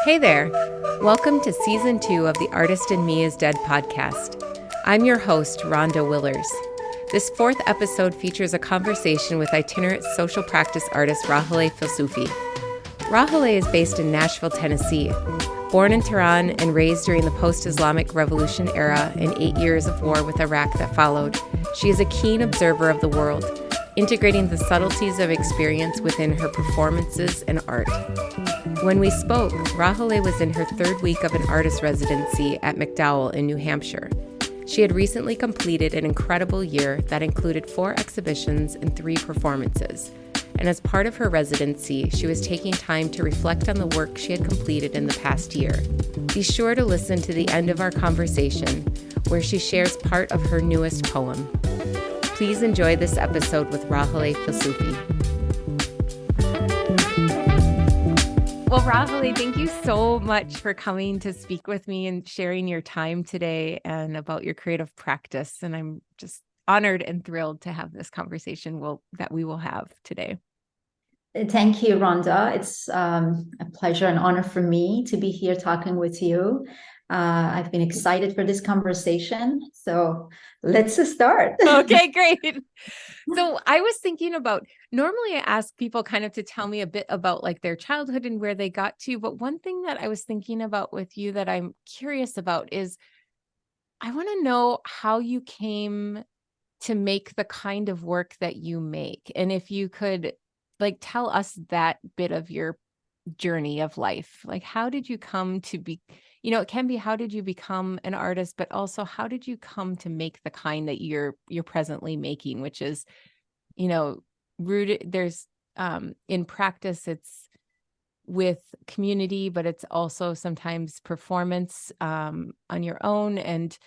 Hey there. Welcome to Season 2 of The Artist in Me is Dead podcast. I'm your host, Rhonda Willers. This fourth episode features a conversation with itinerant social practice artist Raheleh Filsoofi. Raheleh is based in Nashville, Tennessee. Born in Tehran and raised during the post-Islamic revolution era and 8 years of war with Iraq that followed, she is a keen observer of the world, integrating the subtleties of experience within her performances and art. When we spoke, Raheleh was in her third week of an artist residency at MacDowell in New Hampshire. She had recently completed an incredible year that included 4 exhibitions and 3 performances. And as part of her residency, she was taking time to reflect on the work she had completed in the past year. Be sure to listen to the end of our conversation, where she shares part of her newest poem. Please enjoy this episode with Raheleh Filsoofi. Well, Raheleh, thank you so much for coming to speak with me and sharing your time today and about your creative practice. And I'm just honored and thrilled to have this conversation that we will have today. Thank you, Rhonda. It's a pleasure and honor for me to be here talking with you. I've been excited for this conversation. So let's start. Okay, great. So I was thinking about, normally I ask people kind of to tell me a bit about like their childhood and where they got to. But one thing that I was thinking about with you that I'm curious about is I want to know how you came to make the kind of work that you make. And if you could like tell us that bit of your journey of life, like how did you come to be, it can be how did you become an artist, but also how did you come to make the kind that you're presently making, which is, rooted, there's in practice, it's with community, but it's also sometimes performance on your own. And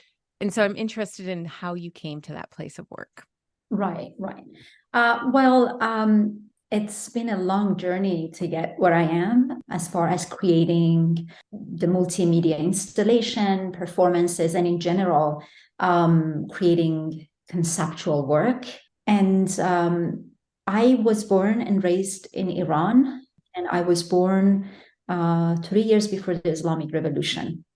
so I'm interested in how you came to that place of work. Right. It's been a long journey to get where I am as far as creating the multimedia installation, performances, and in general, creating conceptual work. And I was born and raised in Iran, and I was born 3 years before the Islamic Revolution.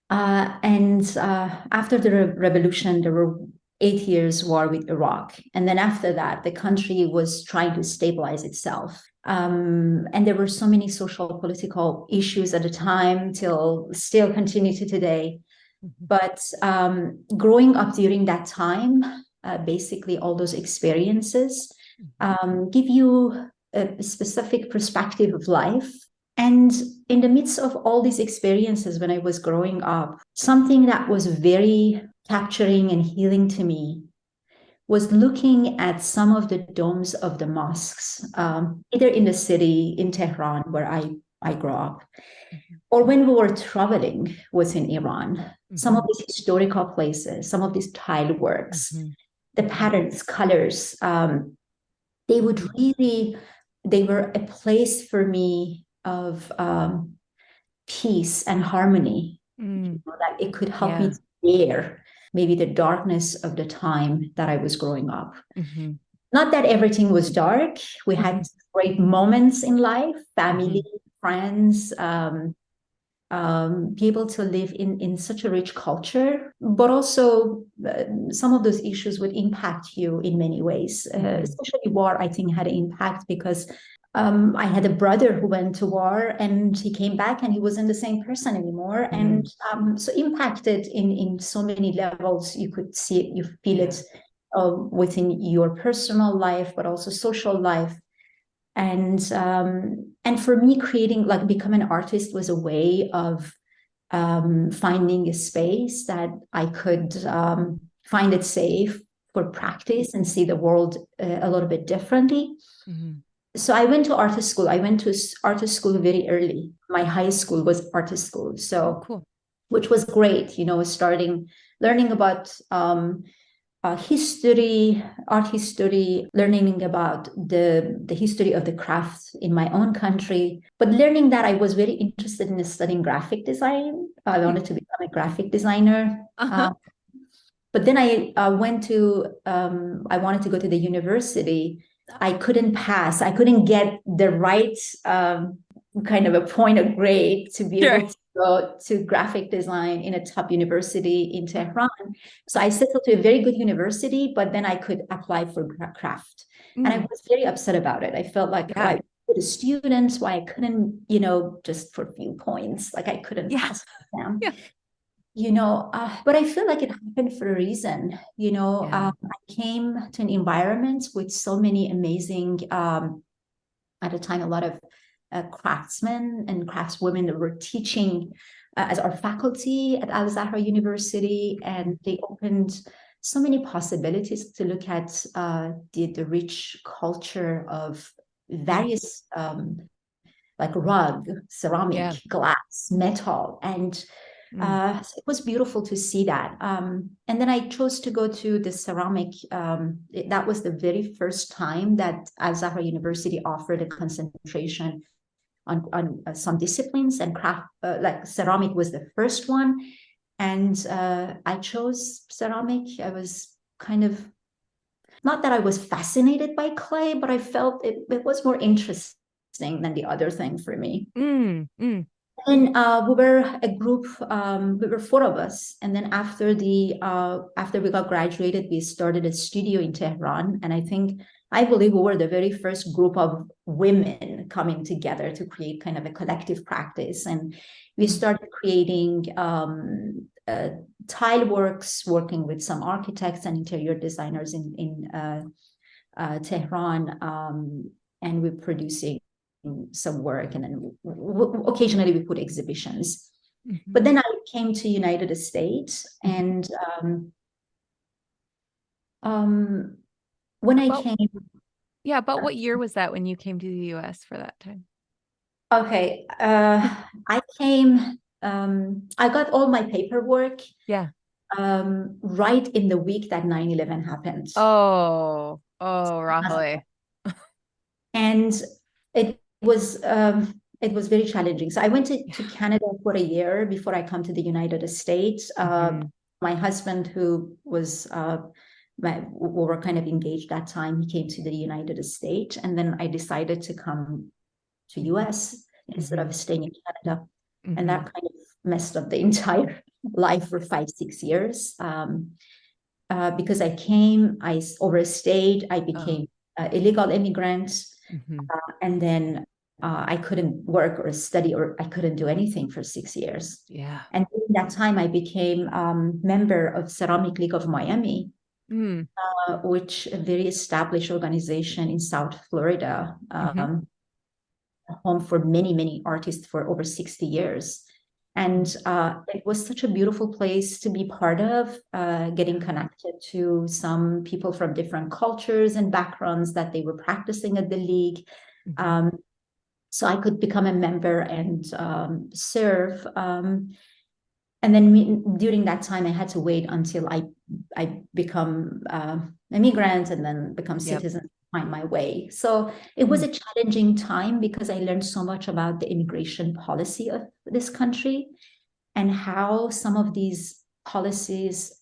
After the revolution, there were 8 years war with Iraq. And then after that, the country was trying to stabilize itself. And there were so many social political issues at the time still continue to today. But growing up during that time, basically all those experiences give you a specific perspective of life. And in the midst of all these experiences, when I was growing up, something that was very capturing and healing to me was looking at some of the domes of the mosques, either in the city, in Tehran, where I grew up, or when we were traveling within Iran, some of these historical places, some of these tile works, the patterns, colors, they were a place for me of peace and harmony, that it could help me to bear maybe the darkness of the time that I was growing up. Not that everything was dark. We had great moments in life, family, friends, be able to live in such a rich culture, but also some of those issues would impact you in many ways. Especially war, I think, had an impact because I had a brother who went to war and he came back and he wasn't the same person anymore. And so impacted in so many levels. You could see it, you feel it within your personal life, but also social life. And for me, become an artist was a way of finding a space that I could find it safe for practice and see the world a little bit differently. So I went to artist school. I went to artist school very early. My high school was artist school. So, cool. Which was great, learning about history, art history, learning about the history of the craft in my own country. But learning that, I was very interested in studying graphic design. I wanted to become a graphic designer. But then I wanted to go to the university I couldn't pass. I couldn't get the right kind of a point of grade to be able to go to graphic design in a top university in Tehran. So I settled to a very good university, but then I could apply for craft. And I was very upset about it. I felt like I was a student, why I couldn't, just for a few points, like I couldn't pass the exam. But I feel like it happened for a reason. I came to an environment with so many amazing, at the time, a lot of craftsmen and craftswomen that were teaching as our faculty at Al Zahra University, and they opened so many possibilities to look at the rich culture of various like rug, ceramic, glass, metal, and it was beautiful to see that. And then I chose to go to the ceramic. That was the very first time that Al Zahra University offered a concentration on some disciplines, and craft, like ceramic was the first one. And I chose ceramic. I was kind of, not that I was fascinated by clay, but I felt it was more interesting than the other thing for me. And we were a group, we were four of us. And then after we got graduated, we started a studio in Tehran. And I believe we were the very first group of women coming together to create kind of a collective practice. And we started creating tile works, working with some architects and interior designers in Tehran. And we're producing some work, and then occasionally we put exhibitions. But then I came to United States, and when I came, but what year was that when you came to the US for that time? Okay, I came. I got all my paperwork. Right in the week that 9/11 happened. Oh, Raheleh. And it was very challenging. So I went to Canada for a year before I come to the United States. My husband, who was we were kind of engaged that time, he came to the United States, and then I decided to come to US instead of staying in Canada. And that kind of messed up the entire life for 5-6 years. Because I came, I overstayed, I became illegal immigrant. And then I couldn't work or study, or I couldn't do anything for 6 years. And during that time, I became member of Ceramic League of Miami, which a very established organization in South Florida, home for many, many artists for over 60 years. And it was such a beautiful place to be part of, getting connected to some people from different cultures and backgrounds that they were practicing at the league. So I could become a member and serve. And then during that time, I had to wait until I become immigrant and then become citizen, find my way. So it was a challenging time because I learned so much about the immigration policy of this country and how some of these policies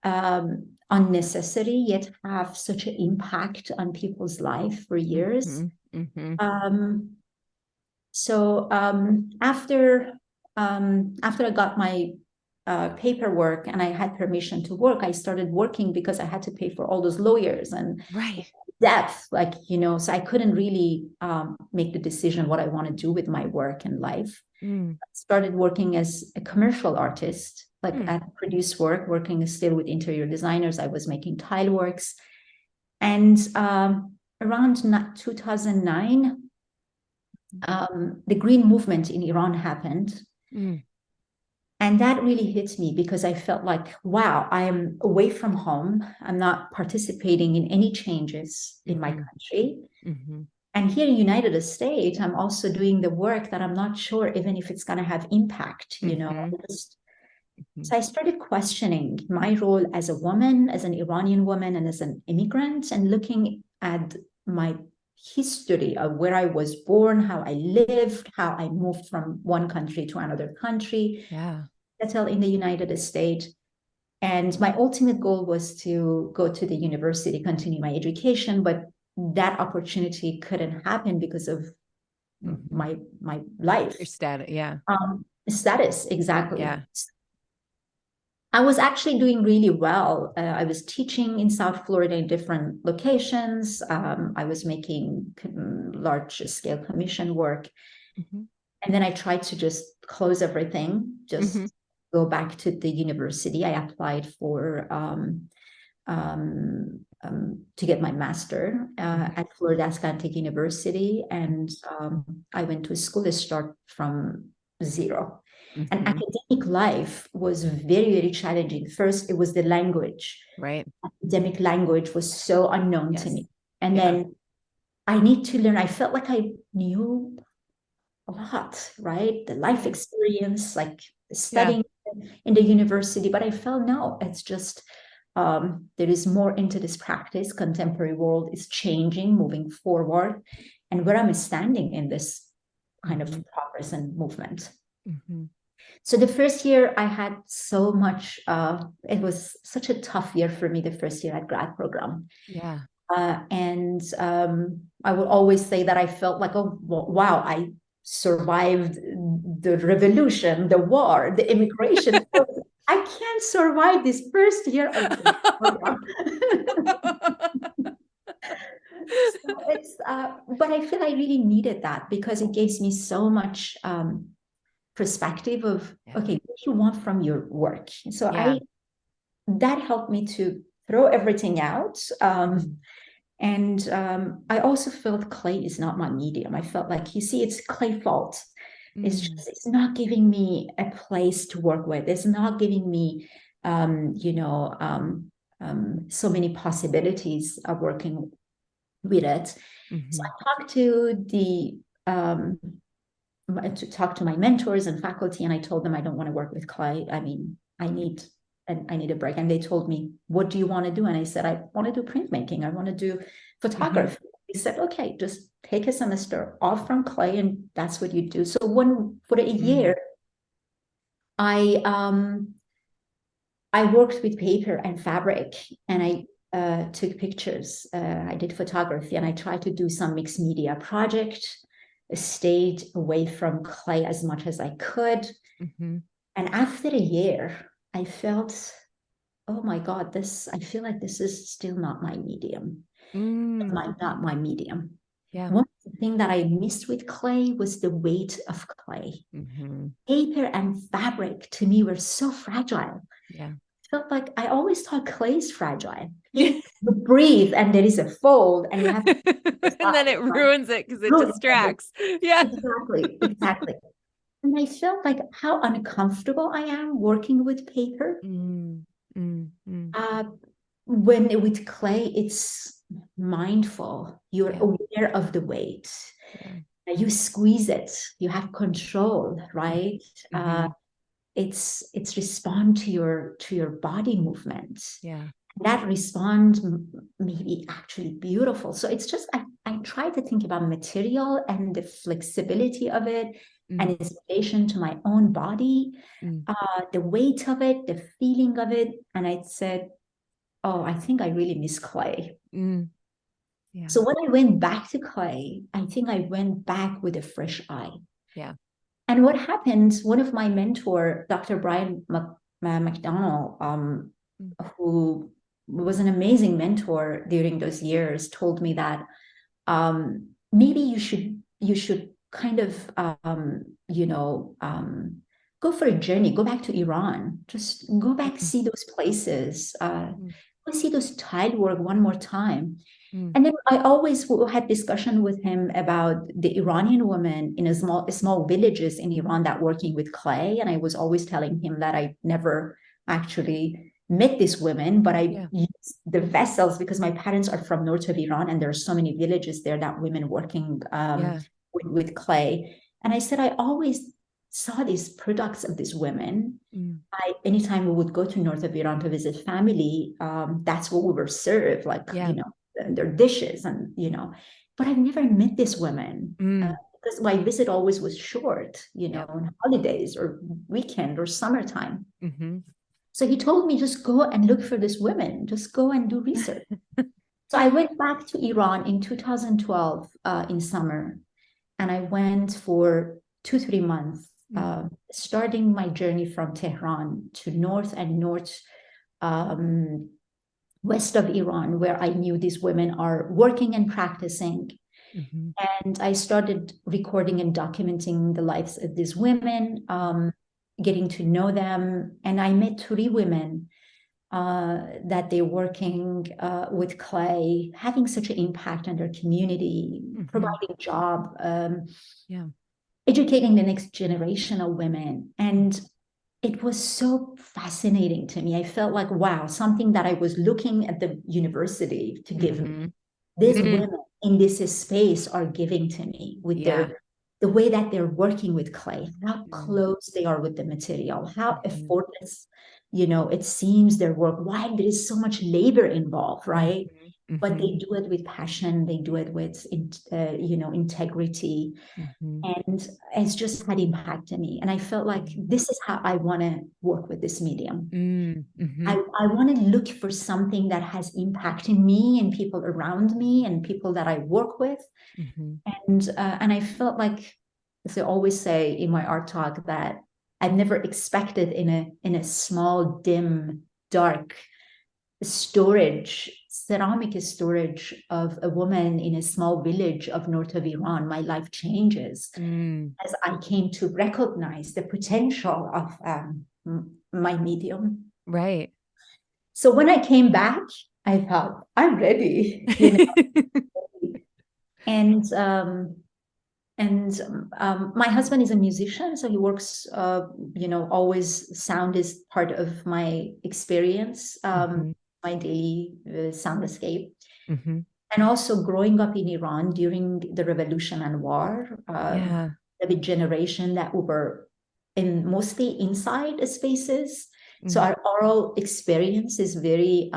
unnecessary yet have such an impact on people's life for years. So after I got my paperwork and I had permission to work, I started working because I had to pay for all those lawyers and depth, so I couldn't really make the decision what I want to do with my work and life. I started working as a commercial artist, I produced work, working still with interior designers. I was making tile works. And around 2009, the Green Movement in Iran happened. And that really hit me because I felt like, wow, I am away from home. I'm not participating in any changes in my country. And here in the United States, I'm also doing the work that I'm not sure even if it's going to have impact, So I started questioning my role as a woman, as an Iranian woman, and as an immigrant, and looking at my history of where I was born, how I lived, how I moved from one country to another country, settle in the United States. And my ultimate goal was to go to the university, continue my education. But that opportunity couldn't happen because of my life. Your status, yeah. Status, exactly. Yeah. I was actually doing really well. I was teaching in South Florida in different locations. I was making large scale commission work. Mm-hmm. And then I tried to just close everything, just go back to the university. I applied for to get my master at Florida Atlantic University. And I went to school to start from zero. And academic life was very, very challenging. First, it was the language. Right. Academic language was so unknown to me. And then I need to learn. I felt like I knew a lot, right? The life experience, like studying in the university. But I felt, no, it's just, there is more into this practice. Contemporary world is changing, moving forward. And where I'm standing in this kind of progress and movement. So the first year I had so much, it was such a tough year for me, the first year at grad program. Yeah. And I would always say that I felt like, oh, wow, I survived the revolution, the war, the immigration. I can't survive this first year of the program. So it's, but I feel I really needed that because it gives me so much perspective of, okay, what do you want from your work? So that helped me to throw everything out. And I also felt clay is not my medium. I felt like, you see, it's clay fault. It's not giving me a place to work with. It's not giving me, so many possibilities of working with it. So I talked to my mentors and faculty, and I told them I don't want to work with clay. I mean, I need a break. And they told me, what do you want to do? And I said, I want to do printmaking. I want to do photography. They said, okay, just take a semester off from clay, and that's what you do. So for a year, I worked with paper and fabric, and I took pictures. I did photography, and I tried to do some mixed media project. Stayed away from clay as much as I could. And after a year, I felt, oh my God, I feel like this is still not my medium. Not my medium. Yeah. One thing that I missed with clay was the weight of clay. Paper and fabric to me were so fragile. Yeah. Felt like I always thought clay is fragile. You breathe and there is a fold and you have to and then it ruins it because it distracts. Yeah. Exactly. And I felt like how uncomfortable I am working with paper. When with clay, it's mindful. You're aware of the weight. You squeeze it. You have control, right? It's respond to your body movement. That respond may be actually beautiful. So it's just I try to think about material and the flexibility of it and its relation to my own body, the weight of it, the feeling of it. And I said, oh, I think I really miss clay. So when I went back to clay, I think I went back with a fresh eye. And what happened, one of my mentor, Dr. Brian MacDowell, who was an amazing mentor during those years, told me that maybe you should kind of go for a journey, go back to Iran, just go back, see those places, go see those tile work one more time. And then I always had discussion with him about the Iranian women in small villages in Iran that working with clay. And I was always telling him that I never actually met these women, but I used the vessels because my parents are from north of Iran and there are so many villages there that women working with clay. And I said, I always saw these products of these women. Anytime we would go to north of Iran to visit family, that's what we were served, like, their dishes and, but I've never met these women because my visit always was short, on holidays or weekend or summertime. So he told me, just go and look for these women, just go and do research. So I went back to Iran in 2012 in summer, and I went for 2, 3 months, starting my journey from Tehran to north and north um, west of Iran, where I knew these women are working and practicing. Mhm. And I started recording and documenting the lives of these women, getting to know them. And I met 3 women that they're working with clay, having such an impact on their community, providing job, Yeah. educating the next generation of women. And it was so fascinating to me. I felt like, wow, something that I was looking at the university to give me. These women in this space are giving to me with Yeah. the way that they're working with clay, how Mm. close they are with the material, how Mhm. effortless, it seems their work, why there is so much labor involved, right? But they do it with passion, they do it with integrity, and it's just had impact on me. And I felt like this is how I want to work with this medium. I want to look for something that has impact in me and people around me and people that I work with. And I felt like, as I always say in my art talk, that I've never expected in a small, dim, dark ceramic storage of a woman in a small village of north of Iran, my life changes as I came to recognize the potential of my medium. Right. So when I came back, I thought, I'm ready, And my husband is a musician, so he works. Always sound is part of my experience, my daily soundscape. And also growing up in Iran during the revolution and war, Yeah. the generation that we were in mostly inside spaces. So our oral experience is very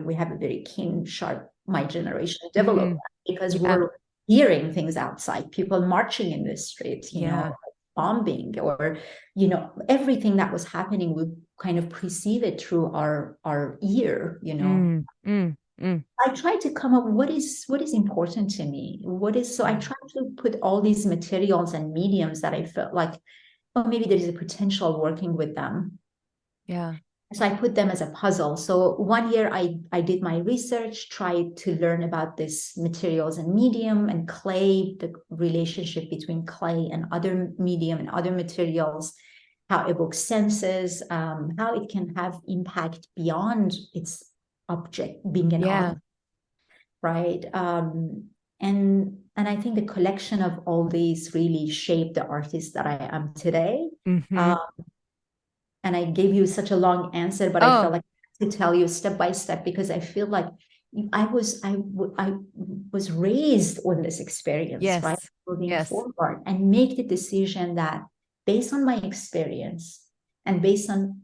we have a very keen, sharp, my generation developed because Yeah. we're hearing things outside, people marching in the streets, Yeah. bombing, or everything that was happening, we kind of perceive it through our ear. I try to come up what is important to me. So I try to put all these materials and mediums that I felt like, oh, maybe there is a potential working with them. Yeah. So I put them as a puzzle. So one year I did my research, tried to learn about this materials and medium and clay, the relationship between clay and other medium and other materials, how it evokes senses, how it can have impact beyond its object being an object, right? And I think the collection of all these really shaped the artist that I am today. And I gave you such a long answer, but I felt like I had to tell you step by step because I feel like I was raised on this experience, right? Moving forward and make the decision that based on my experience and based on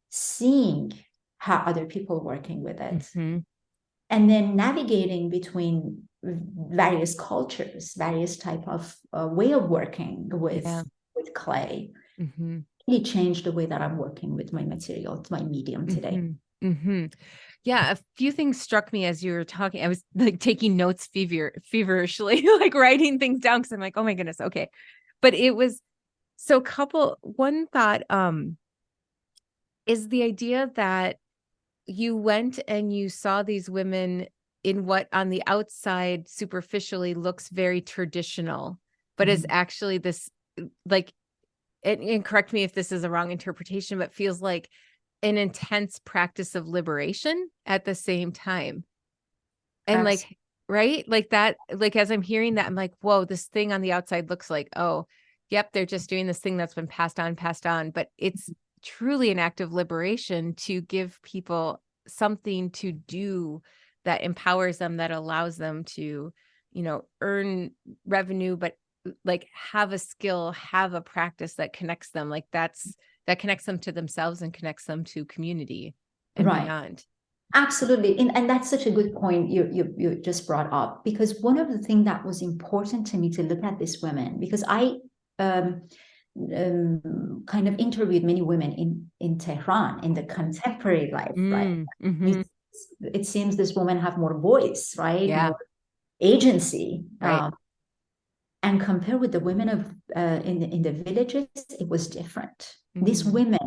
seeing how other people working with it, and then navigating between various cultures, various type of way of working with clay, really changed the way that I'm working with my material, my medium today. Yeah, a few things struck me as you were talking. I was like taking notes feverishly, like writing things down because I'm like, oh my goodness, okay. But it was so one thought is the idea that you went and you saw these women in what on the outside superficially looks very traditional, but is actually this like, and correct me if this is a wrong interpretation, but feels like an intense practice of liberation at the same time. And like, right? Like that, like as I'm hearing that, I'm like, whoa, this thing on the outside looks like, oh, yep, they're just doing this thing that's been passed on, but it's truly an act of liberation to give people something to do that empowers them, that allows them to, earn revenue, but like have a skill, have a practice that connects them. Like that connects them to themselves and connects them to community and beyond. Absolutely. And that's such a good point you just brought up, because one of the things that was important to me to look at these women, because I kind of interviewed many women in Tehran in the contemporary life, right? it seems this woman have more voice, right? Yeah. More agency. Right. And compared with the women of in the villages, it was different. These Mm-hmm. women,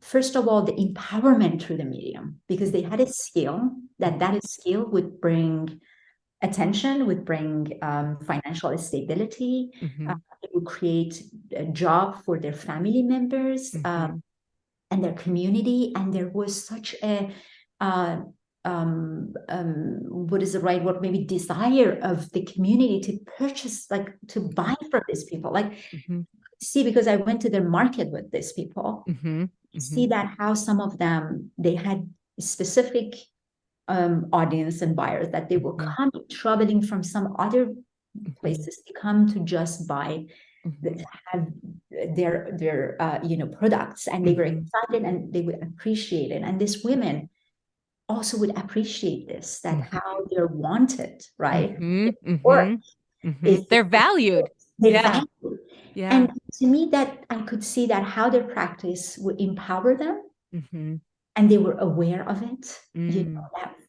first of all, the empowerment through the medium, because they had a skill that skill would bring attention, would bring financial stability. Mm-hmm. It would create a job for their family members Mm-hmm. and their community. And there was such a what is the right word? Maybe desire of the community to purchase, like to buy from these people. Like, Mm-hmm. see, because I went to the market with these people, Mm-hmm. see that how some of them, they had specific audience and buyers that they were Mm-hmm. coming, traveling from some other Mm-hmm. places to come to just buy Mm-hmm. have their products, and they were Mm-hmm. excited and they would appreciate it. And these women also would appreciate this, that Mm-hmm. how they're wanted, right? Mm-hmm. Or Mm-hmm. Mm-hmm. is They're valued. they Yeah. value. Yeah. And to me, that I could see that how their practice would empower them, Mm-hmm. and they were aware of it. Mm.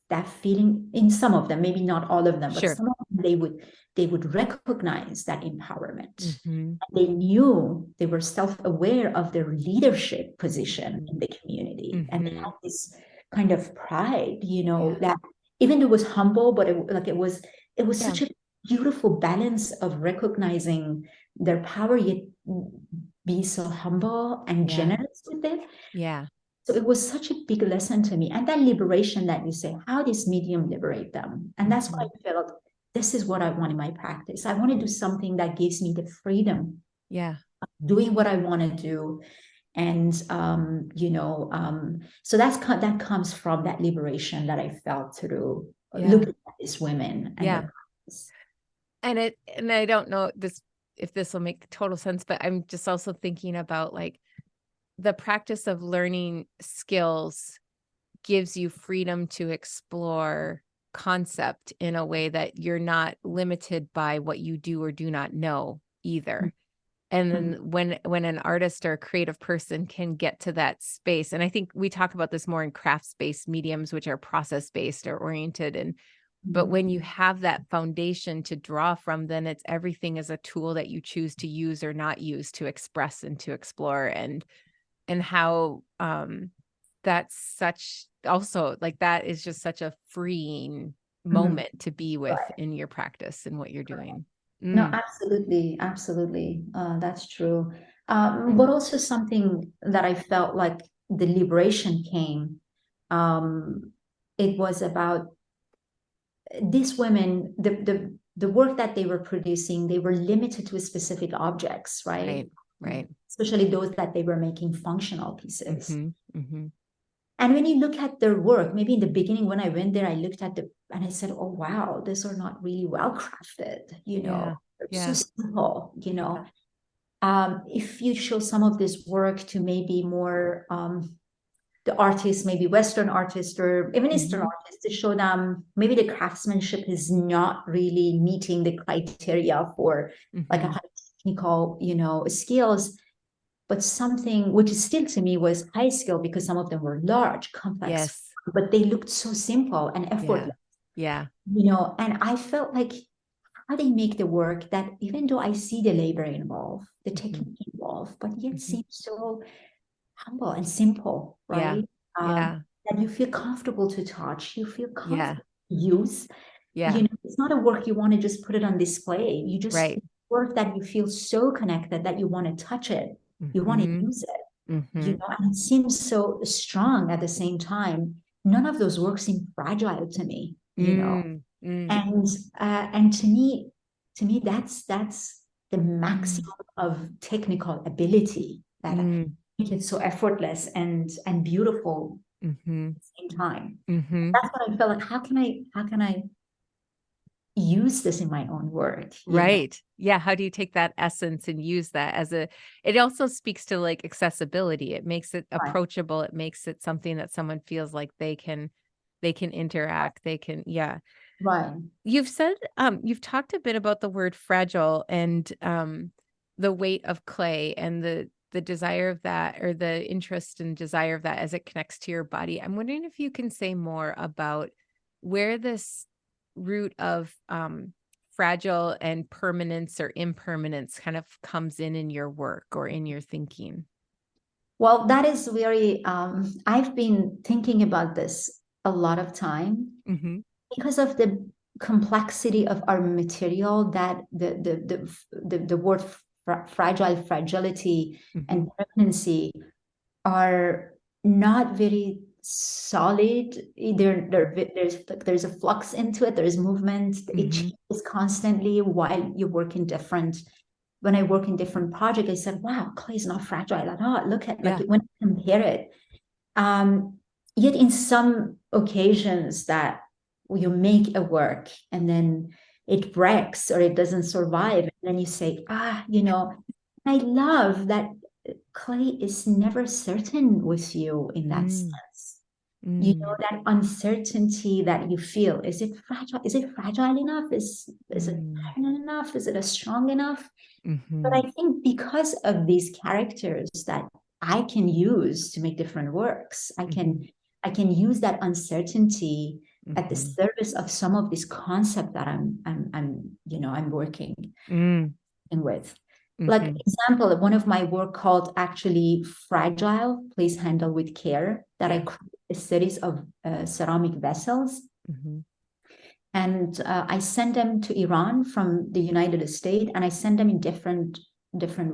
That feeling in some of them, maybe not all of them, but Sure. some of them, they would recognize that empowerment. Mm-hmm. They knew, they were self-aware of their leadership position Mm-hmm. in the community, and they Mm-hmm. had this kind of pride, Yeah. that even though it was humble, but it was Yeah. such a beautiful balance of recognizing their power, yet be so humble and Yeah. generous with it. Yeah. So it was such a big lesson to me. And that liberation that you say, how this medium liberate them. And that's why Mm-hmm. I felt this is what I want in my practice. I want to do something that gives me the freedom Yeah. doing what I want to do. And so that comes from that liberation that I felt through Yeah. looking at these women and Yeah. their practice. And I don't know if this will make total sense, but I'm just also thinking about like the practice of learning skills gives you freedom to explore concept in a way that you're not limited by what you do or do not know either. And then when an artist or a creative person can get to that space, and I think we talk about this more in crafts-based mediums, which are process-based or oriented, but when you have that foundation to draw from, then it's everything is a tool that you choose to use or not use to express and to explore, and how that's such also like that is just such a freeing moment to be with Right. in your practice and what you're doing. No, Mm. absolutely, absolutely. That's true. But also something that I felt like the liberation came. It was about these women, the work that they were producing, they were limited to specific objects, right? Right. Especially those that they were making functional pieces. Mm-hmm. Mm-hmm. And when you look at their work, maybe in the beginning when I went there, I looked at and I said, oh, wow, these are not really well crafted, Yeah. They're so Yeah. simple, Yeah. If you show some of this work to maybe more the artists, maybe Western artists or even Eastern Mm-hmm. artists, to show them maybe the craftsmanship is not really meeting the criteria for like a Mm-hmm. high technical, skills, but something which is still to me was high skill because some of them were large, complex, Yes. but they looked so simple and Yeah. effortless, Yeah. and I felt like how they make the work that even though I see the labor involved, the Mm-hmm. technique involved, but yet Mm-hmm. seems so humble and simple, Yeah. right? Yeah. That you feel comfortable to touch, you feel Yeah. comfortable to use. Yeah. It's not a work you want to just put it on display. You just Right. work that you feel so connected that you want to touch it, you want to Mm-hmm. use it, Mm-hmm. and it seems so strong at the same time. None of those works seem fragile to me, Mm. Mm. and to me that's the Mm. maximum of technical ability that Mm. make it so effortless and beautiful Mm-hmm. at the same time. Mm-hmm. That's what I felt like. How can I use this in my own work? Right. Yeah. How do you take that essence and use that it also speaks to like accessibility. It makes it Right. approachable. It makes it something that someone feels like they can interact. Yeah. Right. You've talked a bit about the word fragile and the weight of clay and the the desire of that, or the interest and desire of that as it connects to your body. I'm wondering if you can say more about where this root of fragile and permanence or impermanence kind of comes in your work or in your thinking. Well, that is very, I've been thinking about this a lot of time because of the complexity of our material, that the word fragility and permanency are not very solid. There's a flux into it. There's movement. It changes constantly while you work in different. When I work in different projects, I said, "Wow, clay is not fragile at all. Look at like when I compare it." Yet in some occasions that you make a work and then it breaks or it doesn't survive, and then you say, I love that clay is never certain with you in that sense. That uncertainty that you feel. Is it fragile? Is it fragile enough? Is it permanent enough? Is it strong enough? But I think because of these characters that I can use to make different works, I can use that uncertainty at the service of some of this concept that I'm working with. Like example, one of my work called actually Fragile, Please Handle with Care, that I create a series of ceramic vessels. And I send them to Iran from the United States, and I send them in different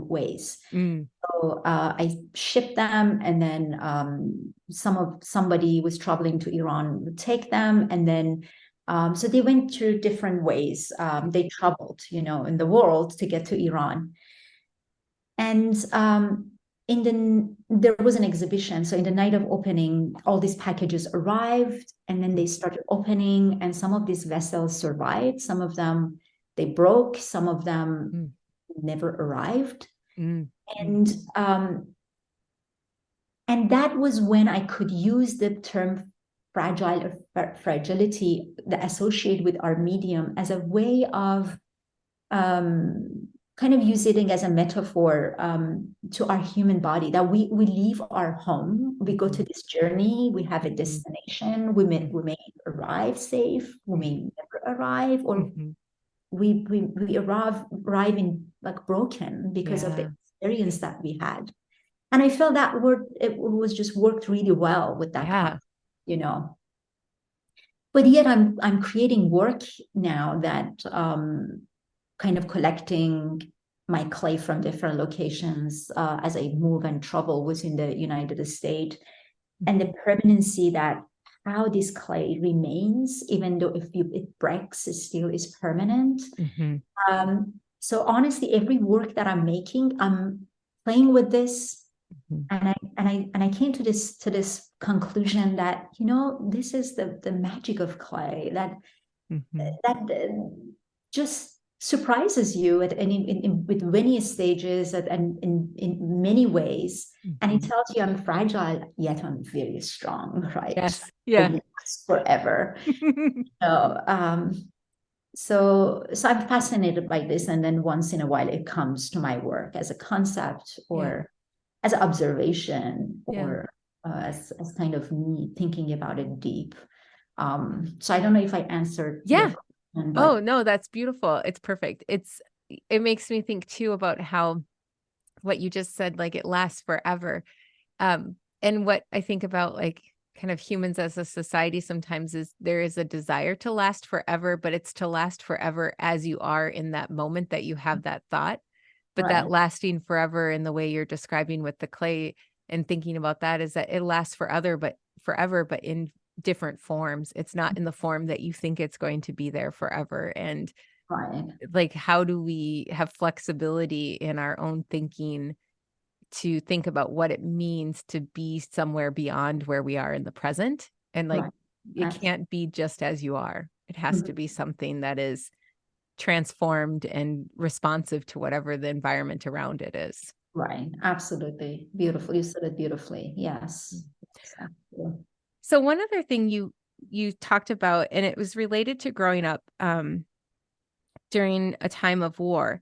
ways. So I ship them, and then somebody was traveling to Iran would take them, and then so they went through different ways. They traveled, in the world to get to Iran. And there was an exhibition. So in the night of opening, all these packages arrived, and then they started opening, and some of these vessels survived. Some of them, they broke. Some of them never arrived. And that was when I could use the term fragile or fragility that associated with our medium as a way of kind of using as a metaphor to our human body, that we leave our home, we go to this journey, we have a destination, we may arrive safe, we may never arrive, or we arrive in like broken because of the experience that we had. And I felt that word, it was just worked really well with that concept, But yet I'm creating work now that kind of collecting my clay from different locations as I move and travel within the United States, and the permanency that how this clay remains, even though if it breaks, it still is permanent. So honestly, every work that I'm making, I'm playing with this, and I came to this conclusion that this is the magic of clay, that just surprises you with many stages and in many ways, and it tells you I'm fragile yet I'm very strong, right? Forever. So I'm fascinated by this, and then once in a while it comes to my work as a concept or as an observation or as kind of me thinking about it deep. So I don't know if I answered your question. Oh, no, that's beautiful. It's perfect. It makes me think too about how what you just said, like it lasts forever. And what I think about like kind of humans as a society sometimes is there is a desire to last forever, but it's to last forever as you are in that moment that you have that thought. But that lasting forever in the way you're describing with the clay and thinking about that is that it lasts forever, but in different forms. It's not in the form that you think it's going to be there forever. And like, how do we have flexibility in our own thinking to think about what it means to be somewhere beyond where we are in the present? And like, it can't be just as you are. It has to be something that is transformed and responsive to whatever the environment around it is. Right. Absolutely. Beautiful. You said it beautifully. Yes. Exactly. So one other thing you talked about, and it was related to growing up during a time of war,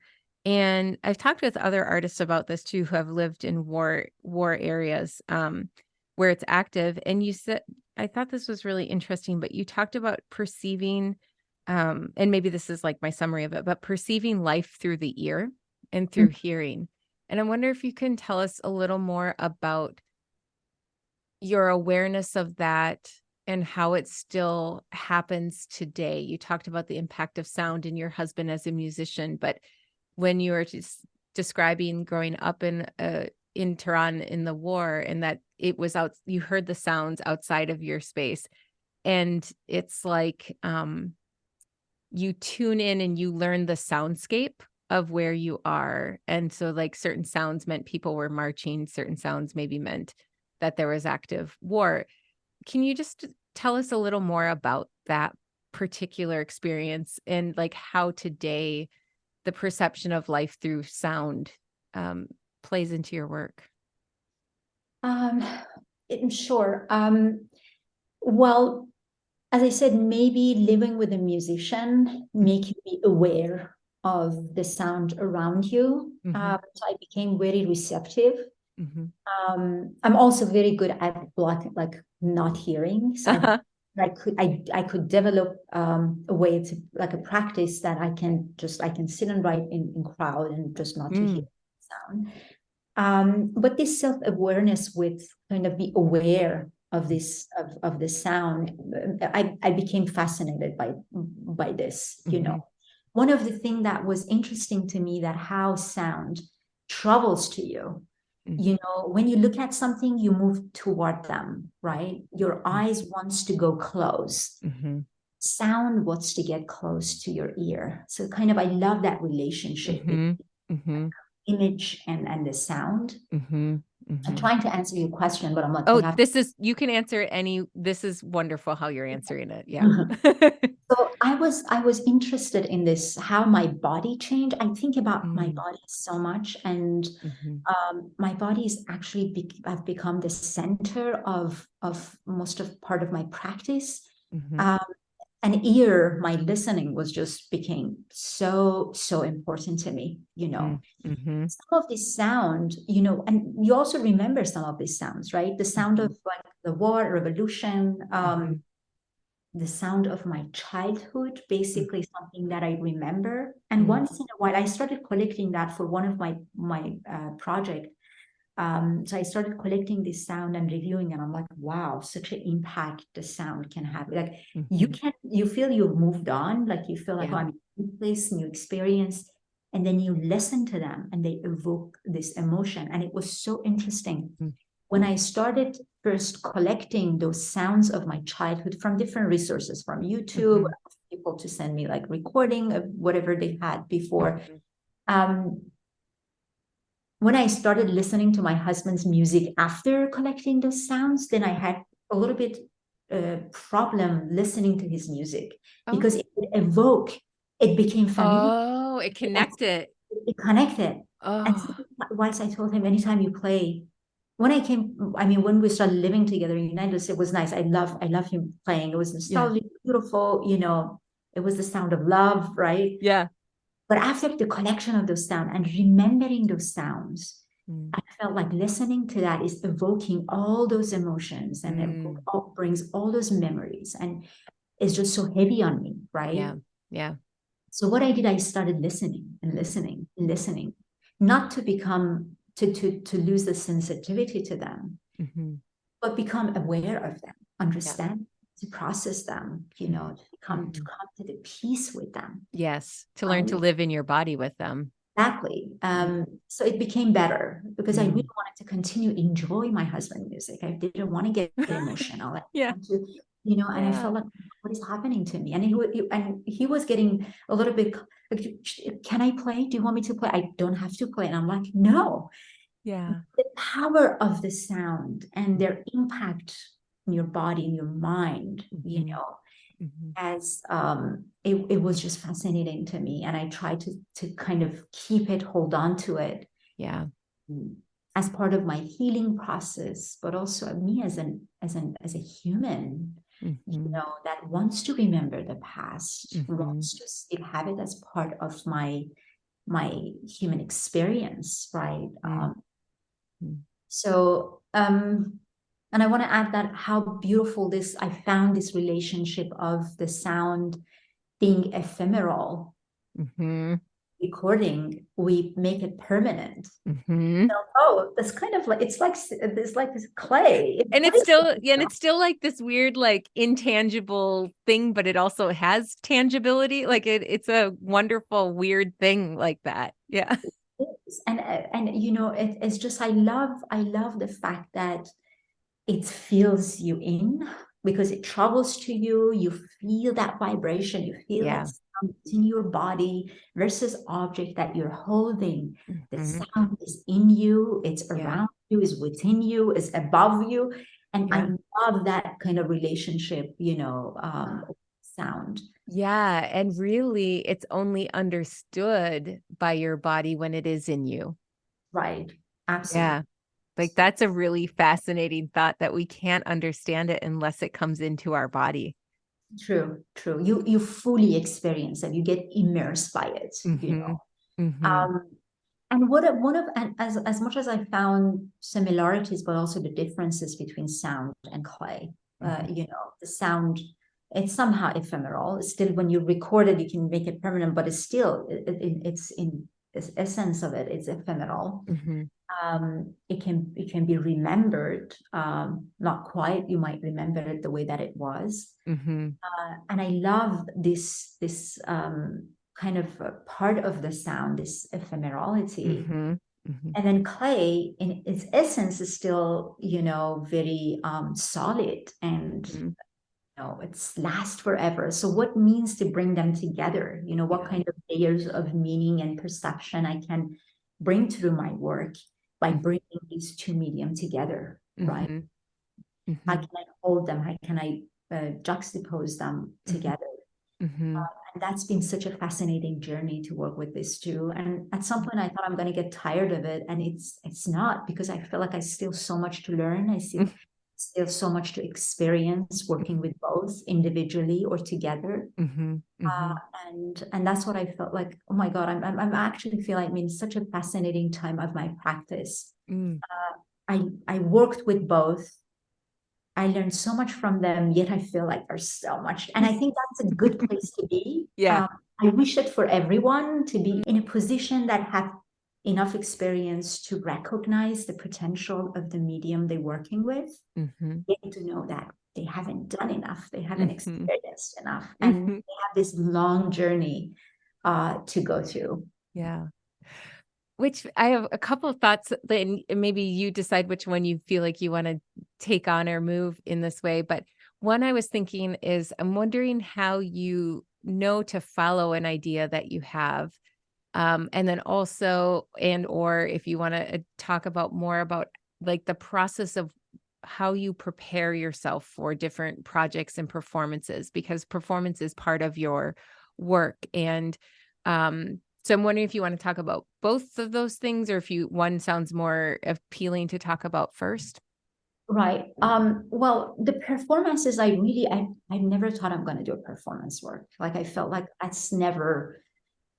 And I've talked with other artists about this too, who have lived in war areas where it's active. And you said, I thought this was really interesting, but you talked about perceiving, and maybe this is like my summary of it, but perceiving life through the ear and through hearing. And I wonder if you can tell us a little more about your awareness of that and how it still happens today. You talked about the impact of sound in your husband as a musician, but when you were just describing growing up in Tehran in the war, and that it was out, you heard the sounds outside of your space, and it's like you tune in and you learn the soundscape of where you are. And so like certain sounds meant people were marching, certain sounds maybe meant that there was active war. Can you just tell us a little more about that particular experience and like how today the perception of life through sound plays into your work? Sure. Well, as I said, maybe living with a musician make you be aware of the sound around you. So I became very receptive. I'm also very good at like not hearing. So I could develop a way to like a practice that I can sit and write in crowd and just not to hear sound. But this self-awareness with kind of be aware of this of the sound, I became fascinated by this, you know. One of the things that was interesting to me that how sound travels to you. You know, when you look at something, you move toward them, right? Your eyes wants to go close. Sound wants to get close to your ear. So kind of, I love that relationship between image and the sound. I'm trying to answer your question, but I'm like, oh, you can answer this is wonderful how you're answering it. Yeah. So I was interested in this, how my body changed. I think about my body so much, and my body is actually I've become the center of most of part of my practice. And ear, my listening was just became so important to me, you know. Some of this sound, you know, and you also remember some of these sounds, right? The sound of like the war, revolution, the sound of my childhood, basically something that I remember. And once in a while, I started collecting that for one of my project. So I started collecting this sound and reviewing, and I'm like, wow, such an impact the sound can have. Like you feel you've moved on, like you feel like, oh, I'm in a new place, new experience. And then you listen to them and they evoke this emotion. And it was so interesting. When I started first collecting those sounds of my childhood from different resources, from YouTube, people to send me like recording of whatever they had before. When I started listening to my husband's music after collecting those sounds, then I had a little bit problem listening to his music because it would evoke, it became familiar. Oh, it connected. It connected. And so once I told him, anytime you play, when we started living together in the United States, it was nice. I love him playing. It was nostalgic, beautiful, you know, it was the sound of love, right? Yeah. But after the collection of those sounds and remembering those sounds, I felt like listening to that is evoking all those emotions, and it brings all those memories, and it's just so heavy on me, right? Yeah. Yeah. So what I did, I started listening and listening and listening, not to become to lose the sensitivity to them, but become aware of them, understand, to process them, you know, to come to the peace with them. Yes, to learn to live in your body with them. Exactly. So it became better because I really wanted to continue enjoy my husband's music. I didn't want to get emotional. You know, and I felt like, what is happening to me? And he was getting a little bit like, can I play? Do you want me to play? I don't have to play. And I'm like, no. Yeah. The power of the sound and their impact in your body, in your mind, you know, as it was just fascinating to me, and I tried to kind of hold on to it, as part of my healing process, but also me as a human, you know, that wants to remember the past, wants to still have it as part of my my human experience, right? Mm. So, and I want to add that how beautiful I found this relationship of the sound being ephemeral. Mm-hmm. Recording, we make it permanent. Mm-hmm. Oh, that's kind of like, it's like this clay. And it's still like this weird, like intangible thing, but it also has tangibility. Like it's a wonderful, weird thing like that. Yeah. And you know, it's just, I love the fact that it feels you in, because it travels to you. You feel that vibration, you feel that sound in your body, versus object that you're holding. The sound is in you, it's around you, is within you, is above you. And I love that kind of relationship, you know, sound. Yeah. And really, it's only understood by your body when it is in you. Right. Absolutely. Yeah. Like that's a really fascinating thought, that we can't understand it unless it comes into our body. True. You fully experience it. You get immersed by it, you know. And as much as I found similarities, but also the differences between sound and clay, you know, the sound, it's somehow ephemeral. It's still, when you record it, you can make it permanent, but it's still, it's in its essence of it, it's ephemeral. It can be remembered, not quite. You might remember it the way that it was. And I love this kind of part of the sound, this ephemerality. And then clay, in its essence, is still, you know, very solid, and you know, it's last forever. So what means to bring them together? You know, what kind of layers of meaning and perception I can bring through my work by bringing these two medium together, right? How can I hold them? How can I juxtapose them together? And that's been such a fascinating journey to work with this too. And at some point, I thought I'm going to get tired of it, and it's not, because I feel like I still so much to learn. I still so much to experience working with both individually or together. And that's what I felt like. Oh my God, I'm actually feel like I'm in such a fascinating time of my practice. I worked with both. I learned so much from them, yet I feel like there's so much. And I think that's a good place to be. Yeah. I wish it for everyone to be in a position that have enough experience to recognize the potential of the medium they're working with, getting to know that they haven't done enough, they haven't experienced enough, and they have this long journey to go through. Yeah. Which I have a couple of thoughts, and maybe you decide which one you feel like you want to take on or move in this way. But one I was thinking is, I'm wondering how you know to follow an idea that you have. And then also, or if you want to talk about more about like the process of how you prepare yourself for different projects and performances, because performance is part of your work. And so I'm wondering if you want to talk about both of those things, or if one sounds more appealing to talk about first. Right. Well, the performances, I never thought I'm going to do a performance work. Like, I felt like that's never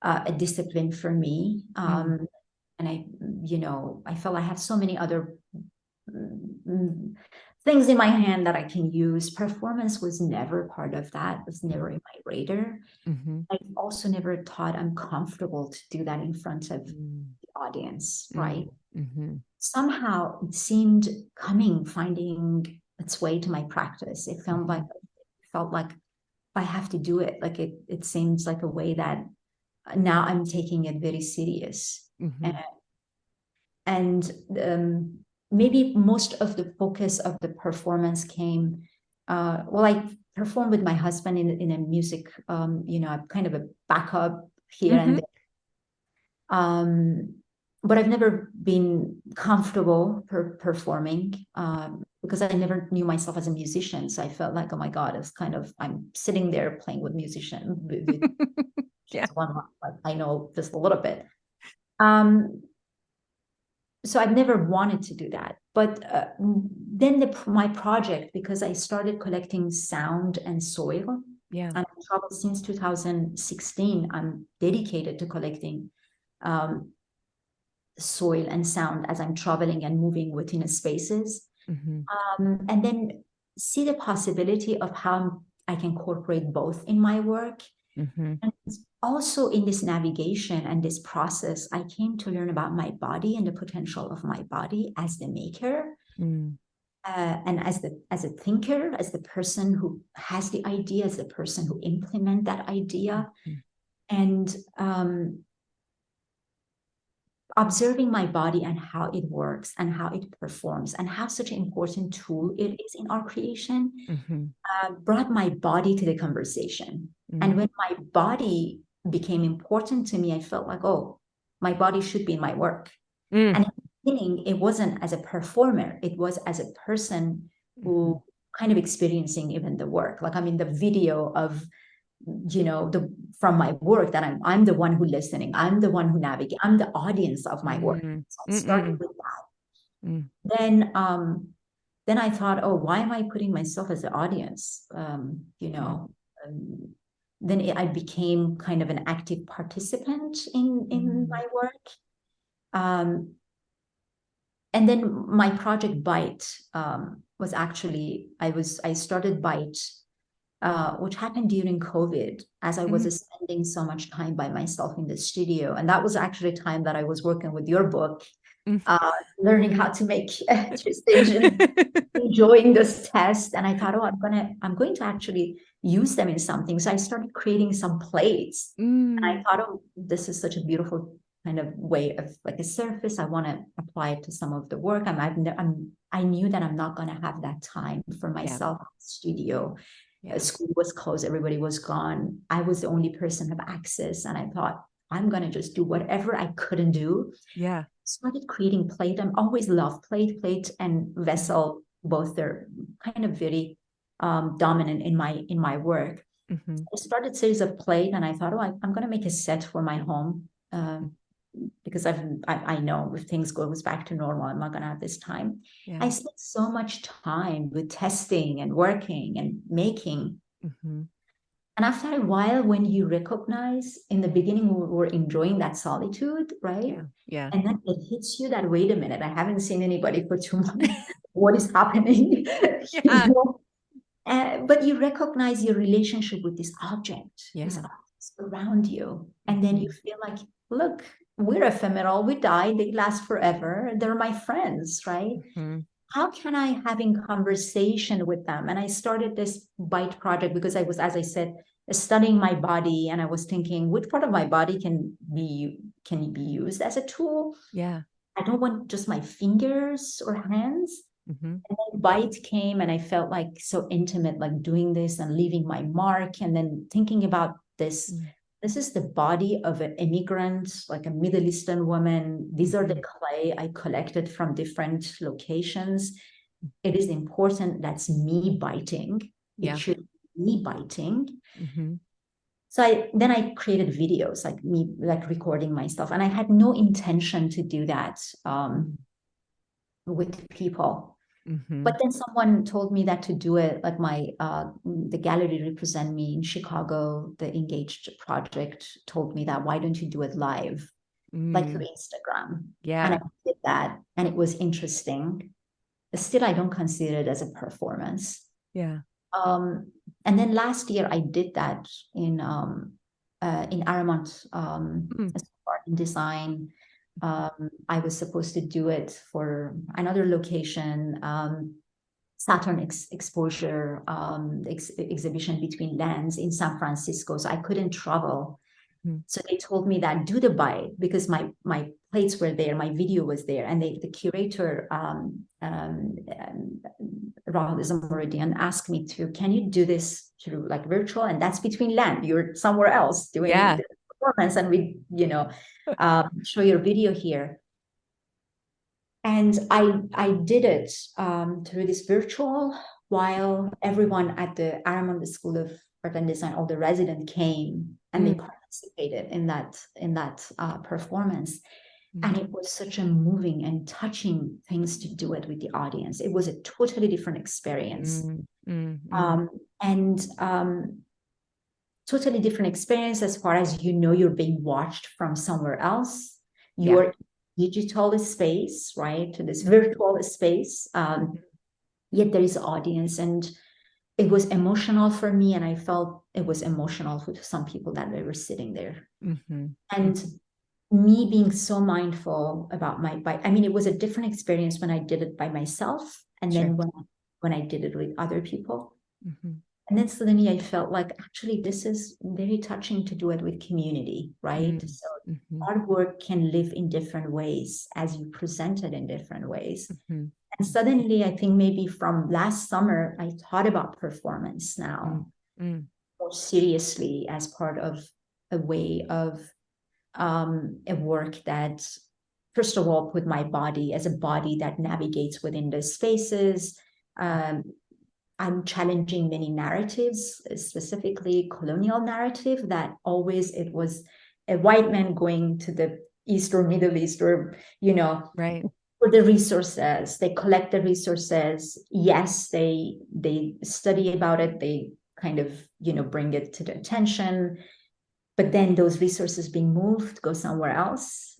a discipline for me. And I felt I have so many other things in my hand that I can use. Performance was never part of that. It was never in my radar. I also never thought I'm comfortable to do that in front of the audience, right? Somehow it seemed finding its way to my practice. It felt like I have to do it. Like it seems like a way that now I'm taking it very serious. And maybe most of the focus of the performance came, I performed with my husband in a music, kind of a backup here and there. But I've never been comfortable performing because I never knew myself as a musician. So I felt like, oh my God, it's kind of, I'm sitting there playing with musicians. One, like, I know just a little bit. So I've never wanted to do that. But then my project, because I started collecting sound and soil. And I've traveled since 2016. I'm dedicated to collecting soil and sound as I'm traveling and moving within spaces. Mm-hmm. And then see the possibility of how I can incorporate both in my work. Mm-hmm. And also in this navigation and this process, I came to learn about my body and the potential of my body as the maker. Mm. And as a thinker, as the person who has the idea, as the person who implement that idea, and observing my body and how it works and how it performs and how such an important tool it is in our creation, brought my body to the conversation. And when my body became important to me, I felt like, oh, my body should be in my work. And in the beginning, it wasn't as a performer, it was as a person who kind of experiencing even the work. Like I'm in the video of, from my work that I'm the one who listening, I'm the one who navigate, I'm the audience of my work. So I started with that. Then I thought, oh, why am I putting myself as the audience? Then I became kind of an active participant in my work. And then my project Bite was actually, I started Bite, which happened during COVID, as I was spending so much time by myself in the studio. And that was actually a time that I was working with your book, learning how to make decisions, enjoying this test. And I thought, oh, I'm going to actually use them in something. So I started creating some plates. And I thought, oh, this is such a beautiful kind of way of like a surface. I want to apply it to some of the work. I knew that I'm not going to have that time for myself in the studio. School was closed, everybody was gone. I was the only person who have access. And I thought, I'm going to just do whatever I couldn't do. Yeah. Started creating plate. I'm always loved plate and vessel. Both they're kind of very dominant in my work. I started series of plate and I thought, oh, I'm going to make a set for my home. Because I know if things goes back to normal, I'm not going to have this time. I spent so much time with testing and working and making. And after a while, when you recognize, in the beginning, we were enjoying that solitude, right? Yeah. And then it hits you that, wait a minute, I haven't seen anybody for 2 months. What is happening? But you recognize your relationship with this object, this object around you. And then you feel like, look, we're ephemeral, we die, they last forever. They're my friends, right? How can I having conversation with them? And I started this Bite project because I was, as I said, studying my body, and I was thinking, which part of my body can be used as a tool? Yeah. I don't want just my fingers or hands. And then Bite came and I felt like so intimate, like doing this and leaving my mark. And then thinking about this, this is the body of an immigrant, like a Middle Eastern woman. These are the clay I collected from different locations. It is important that's me biting. It should be me biting. So I created videos, like me, like recording myself. And I had no intention to do that with people. But then someone told me that to do it, like the gallery represent me in Chicago, the Engaged project told me that, why don't you do it live, like through Instagram? Yeah. And I did that, and it was interesting. Still, I don't consider it as a performance. Yeah. And then last year I did that in Aramont, as art and design. I was supposed to do it for another location, Saturn exposure exhibition between lands in San Francisco. So I couldn't travel. So they told me that do the Bite, because my plates were there, my video was there, and the curator Raheleh asked me to, can you do this through like virtual? And that's between land. You're somewhere else doing the performance, and we show your video here. And I did it through this virtual, while everyone at the Aramont School of Art and Design, all the residents came and they participated in that performance. And it was such a moving and touching things to do it with the audience. It was a totally different experience. totally different experience as far as, you're being watched from somewhere else. Yeah. You're digital space, right? To this virtual space. Yet there is audience, and it was emotional for me, and I felt it was emotional for some people that they were sitting there. And me being so mindful about it was a different experience when I did it by myself, and then when I did it with other people. And then suddenly I felt like, actually, this is very touching to do it with community, right? So artwork can live in different ways as you present it in different ways. And suddenly, I think maybe from last summer, I thought about performance now more seriously as part of a way of a work that, first of all, put my body as a body that navigates within the spaces. I'm challenging many narratives, specifically colonial narrative, that always it was a white man going to the East or Middle East, or, right, for the resources. They collect the resources. Yes, they study about it. They kind of, bring it to the attention. But then those resources being moved go somewhere else.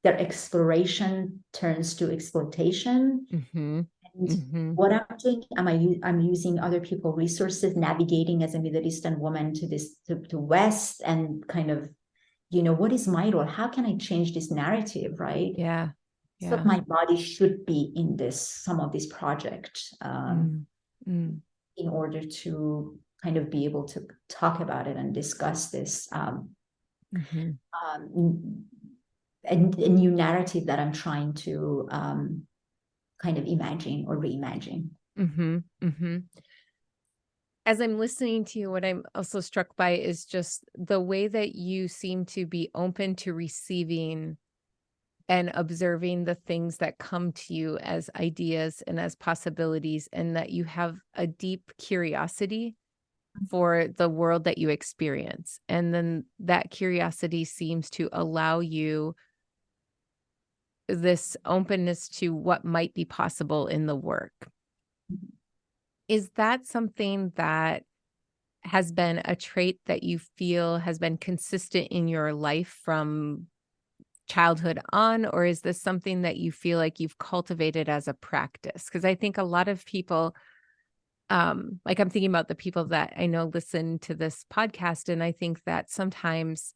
Their exploration turns to exploitation. And what I'm doing, I'm using other people's resources, navigating as a Middle Eastern woman to West, and kind of, what is my role? How can I change this narrative, right? Yeah. So my body should be in some of these projects in order to kind of be able to talk about it and discuss this a new narrative that I'm trying to kind of imagine or reimagine. As I'm listening to you, what I'm also struck by is just the way that you seem to be open to receiving and observing the things that come to you as ideas and as possibilities, and that you have a deep curiosity for the world that you experience. And then that curiosity seems to allow you this openness to what might be possible in the work. Is that something that has been a trait that you feel has been consistent in your life from childhood on, or is this something that you feel like you've cultivated as a practice? Because I think a lot of people, like I'm thinking about the people that I know listen to this podcast, and I think that sometimes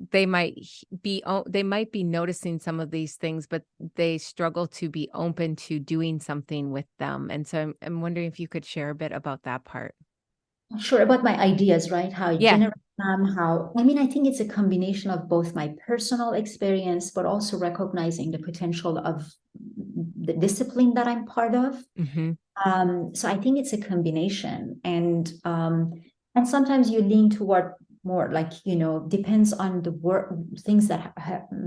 they might be noticing some of these things, but they struggle to be open to doing something with them. And so I'm wondering if you could share a bit about that part. Sure, about my ideas, right? How I Yeah. generate them, I think it's a combination of both my personal experience, but also recognizing the potential of the discipline that I'm part of. So I think it's a combination, and sometimes you lean toward more, like, depends on the work, things that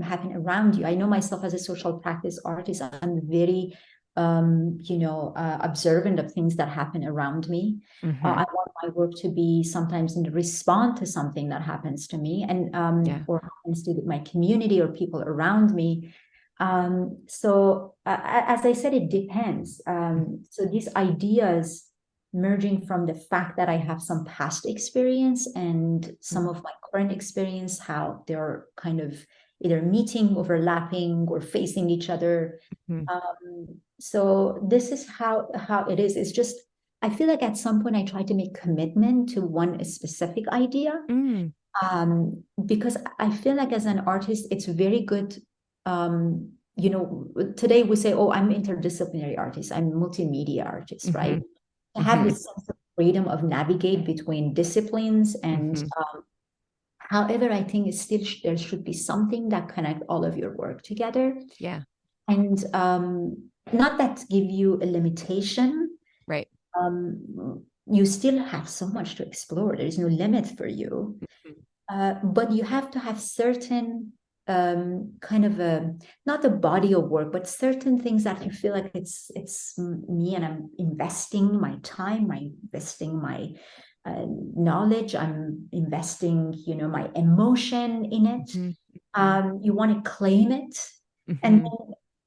happen around you. I know myself as a social practice artist, I'm very observant of things that happen around me. I want my work to be sometimes in response to something that happens to me, and or happens to my community or people around me. So as I said, it depends. So these ideas merging from the fact that I have some past experience and some of my current experience, how they're kind of either meeting, overlapping, or facing each other. So this is how it is. It's just, I feel like at some point I try to make commitment to one specific idea, because I feel like as an artist, it's very good. Today we say, oh, I'm interdisciplinary artist, I'm multimedia artist, right? To have this sense of freedom of navigate between disciplines, and however, I think it's still there should be something that connect all of your work together. Yeah. And not that give you a limitation. Right. You still have so much to explore. There is no limit for you. But you have to have certain kind of not a body of work, but certain things that you feel like it's me, and I'm investing my time, I'm investing my knowledge, I'm investing, my emotion in it. You want to claim it, and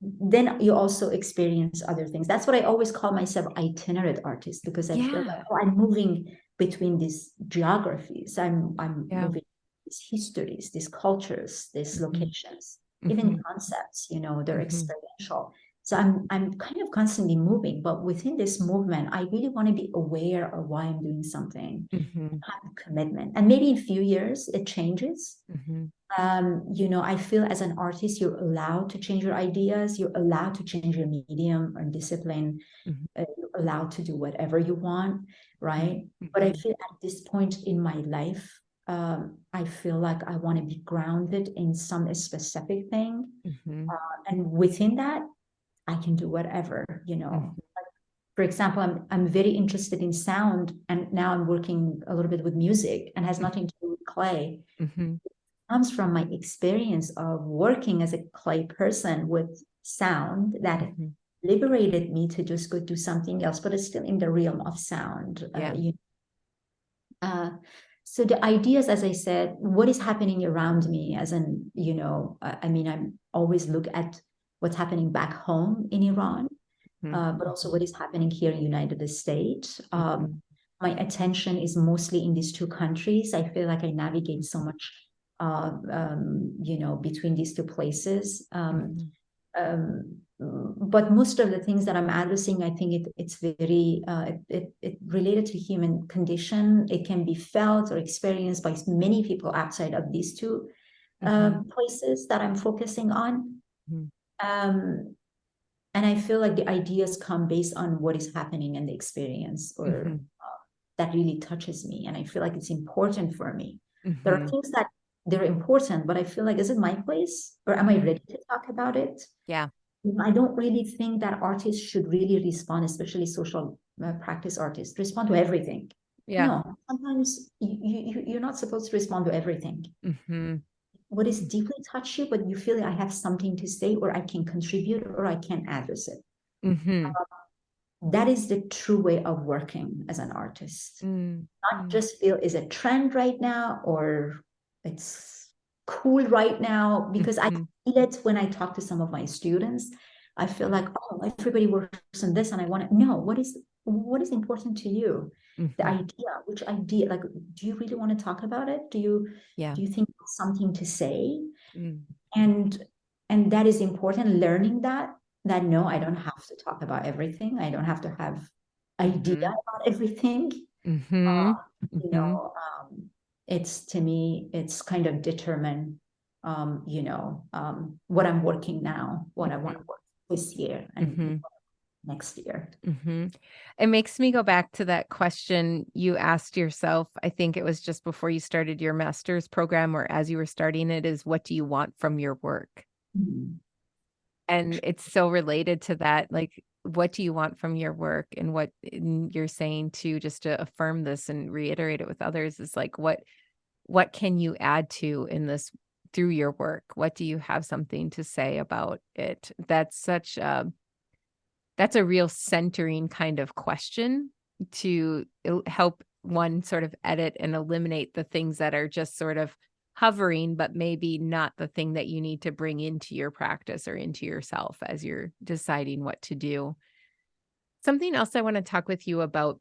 then you also experience other things. That's what I always call myself, itinerant artist, because I feel like, I'm moving between these geographies. I'm moving these histories, these cultures, these locations, even concepts, they're experiential. So I'm kind of constantly moving, but within this movement, I really want to be aware of why I'm doing something, have a commitment. And maybe in a few years it changes. I feel as an artist, you're allowed to change your ideas, you're allowed to change your medium or discipline, you're allowed to do whatever you want, right? But I feel at this point in my life, I feel like I want to be grounded in some specific thing. And within that, I can do whatever, For example, I'm very interested in sound, and now I'm working a little bit with music, and has nothing to do with clay. It comes from my experience of working as a clay person with sound that liberated me to just go do something else, but it's still in the realm of sound. So the ideas, as I said, what is happening around me, as in, I'm always look at what's happening back home in Iran, but also what is happening here in the United States. My attention is mostly in these two countries. I feel like I navigate so much, between these two places. But most of the things that I'm addressing, I think it's very it related to human condition. It can be felt or experienced by many people outside of these two places that I'm focusing on. And I feel like the ideas come based on what is happening in the experience, or that really touches me. And I feel like it's important for me. There are things that they're important, but I feel like, is it my place, or am I ready to talk about it? Yeah. I don't really think that artists should really respond, especially social practice artists, respond to everything. Yeah. No, sometimes you're not supposed to respond to everything. What is deeply touchy, but you feel I have something to say, or I can contribute, or I can address it. That is the true way of working as an artist. Not just feel is a trend right now, or it's cool right now, because I feel it when I talk to some of my students. I feel like, oh, everybody works on this, and I want to know what is important to you. The idea, which idea, like, do you really want to talk about it? Do you think it's something to say? And that is important, learning that no, I don't have to talk about everything. I don't have to have idea about everything. It's, to me, it's kind of determine, what I'm working now, what I want to work this year and next year. It makes me go back to that question you asked yourself. I think it was just before you started your master's program, or as you were starting it, is what do you want from your work? And it's so related to that. Like, what do you want from your work? And what you're saying too, just to affirm this and reiterate it with others, is like, what can you add to in this through your work? What do you have something to say about it? That's a real centering kind of question to help one sort of edit and eliminate the things that are just sort of hovering, but maybe not the thing that you need to bring into your practice or into yourself as you're deciding what to do. Something else I want to talk with you about,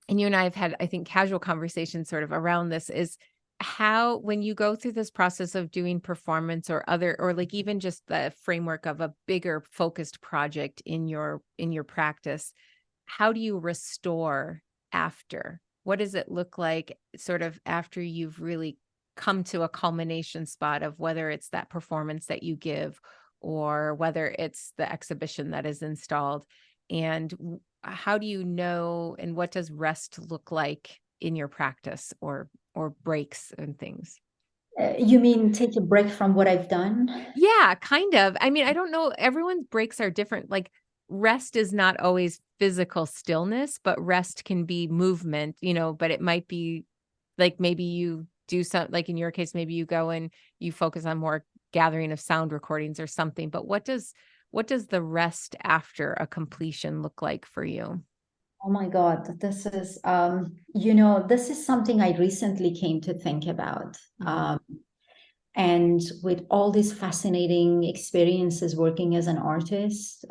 and you and I have had, I think, casual conversations sort of around this, is how, when you go through this process of doing performance or like even just the framework of a bigger focused project in your practice, how do you restore after? What does it look like sort of after you've really come to a culmination spot of whether it's that performance that you give, or whether it's the exhibition that is installed? And how do you know, and what does rest look like in your practice, or breaks and things? You mean take a break from what I've done? Yeah, kind of. I mean, I don't know. Everyone's breaks are different. Like, rest is not always physical stillness, but rest can be movement, but it might be like, maybe you do some, like in your case, maybe you go and you focus on more gathering of sound recordings or something. But what does the rest after a completion look like for you? Oh my God, this is, this is something I recently came to think about. And with all these fascinating experiences working as an artist,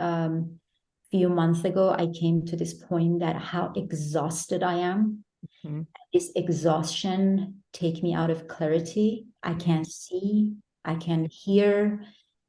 few months ago, I came to this point that how exhausted I am. Mm-hmm. This exhaustion take me out of clarity. I can't see, I can't hear,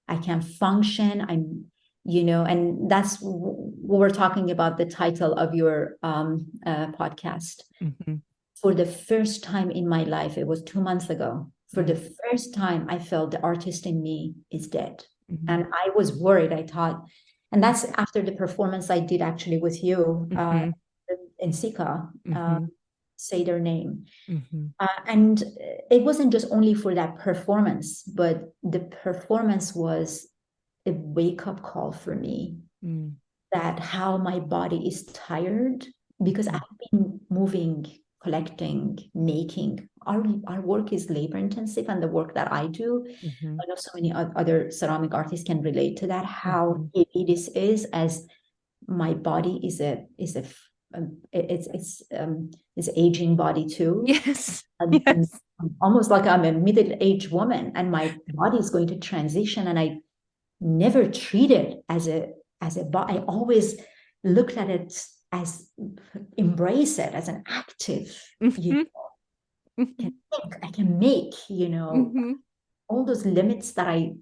I can't function. And that's what we're talking about, the title of your podcast. Mm-hmm. For the first time in my life, it was 2 months ago, for the first time, I felt the artist in me is dead. Mm-hmm. And I was worried. I thought, and that's after the performance I did actually with you in Sika, Say Their Name. And it wasn't just only for that performance, but the performance was a wake-up call for me that how my body is tired, because I've been moving, collecting, making. Our work is labor intensive, and the work that I do, I know so many other ceramic artists can relate to that, how heavy this is, as my body is it's aging body too. Yes. And almost like I'm a middle-aged woman, and my body is going to transition, and I never treated as a body. I always looked at it as, embrace it as an active, I can think, I can make, all those limits that I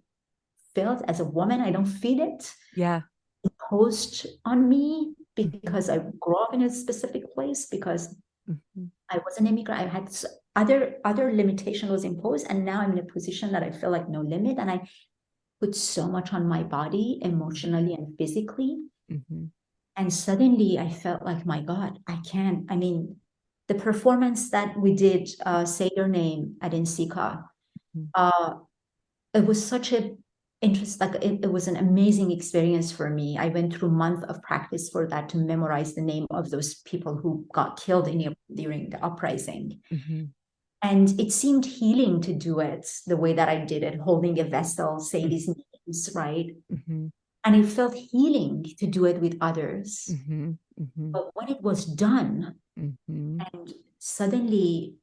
felt as a woman, I don't feel it. Yeah. Imposed on me because I grew up in a specific place, because I was an immigrant. I had other limitation was imposed, and now I'm in a position that I feel like no limit, and I put so much on my body emotionally and physically. And suddenly I felt like, my God, I can't. I mean, the performance that we did, Say Your Name at Insika, it was such a interest, like it was an amazing experience for me. I went through a month of practice for that, to memorize the name of those people who got killed during the uprising. And it seemed healing to do it the way that I did it, holding a vessel, say these names, right? And it felt healing to do it with others. But when it was done, and suddenly,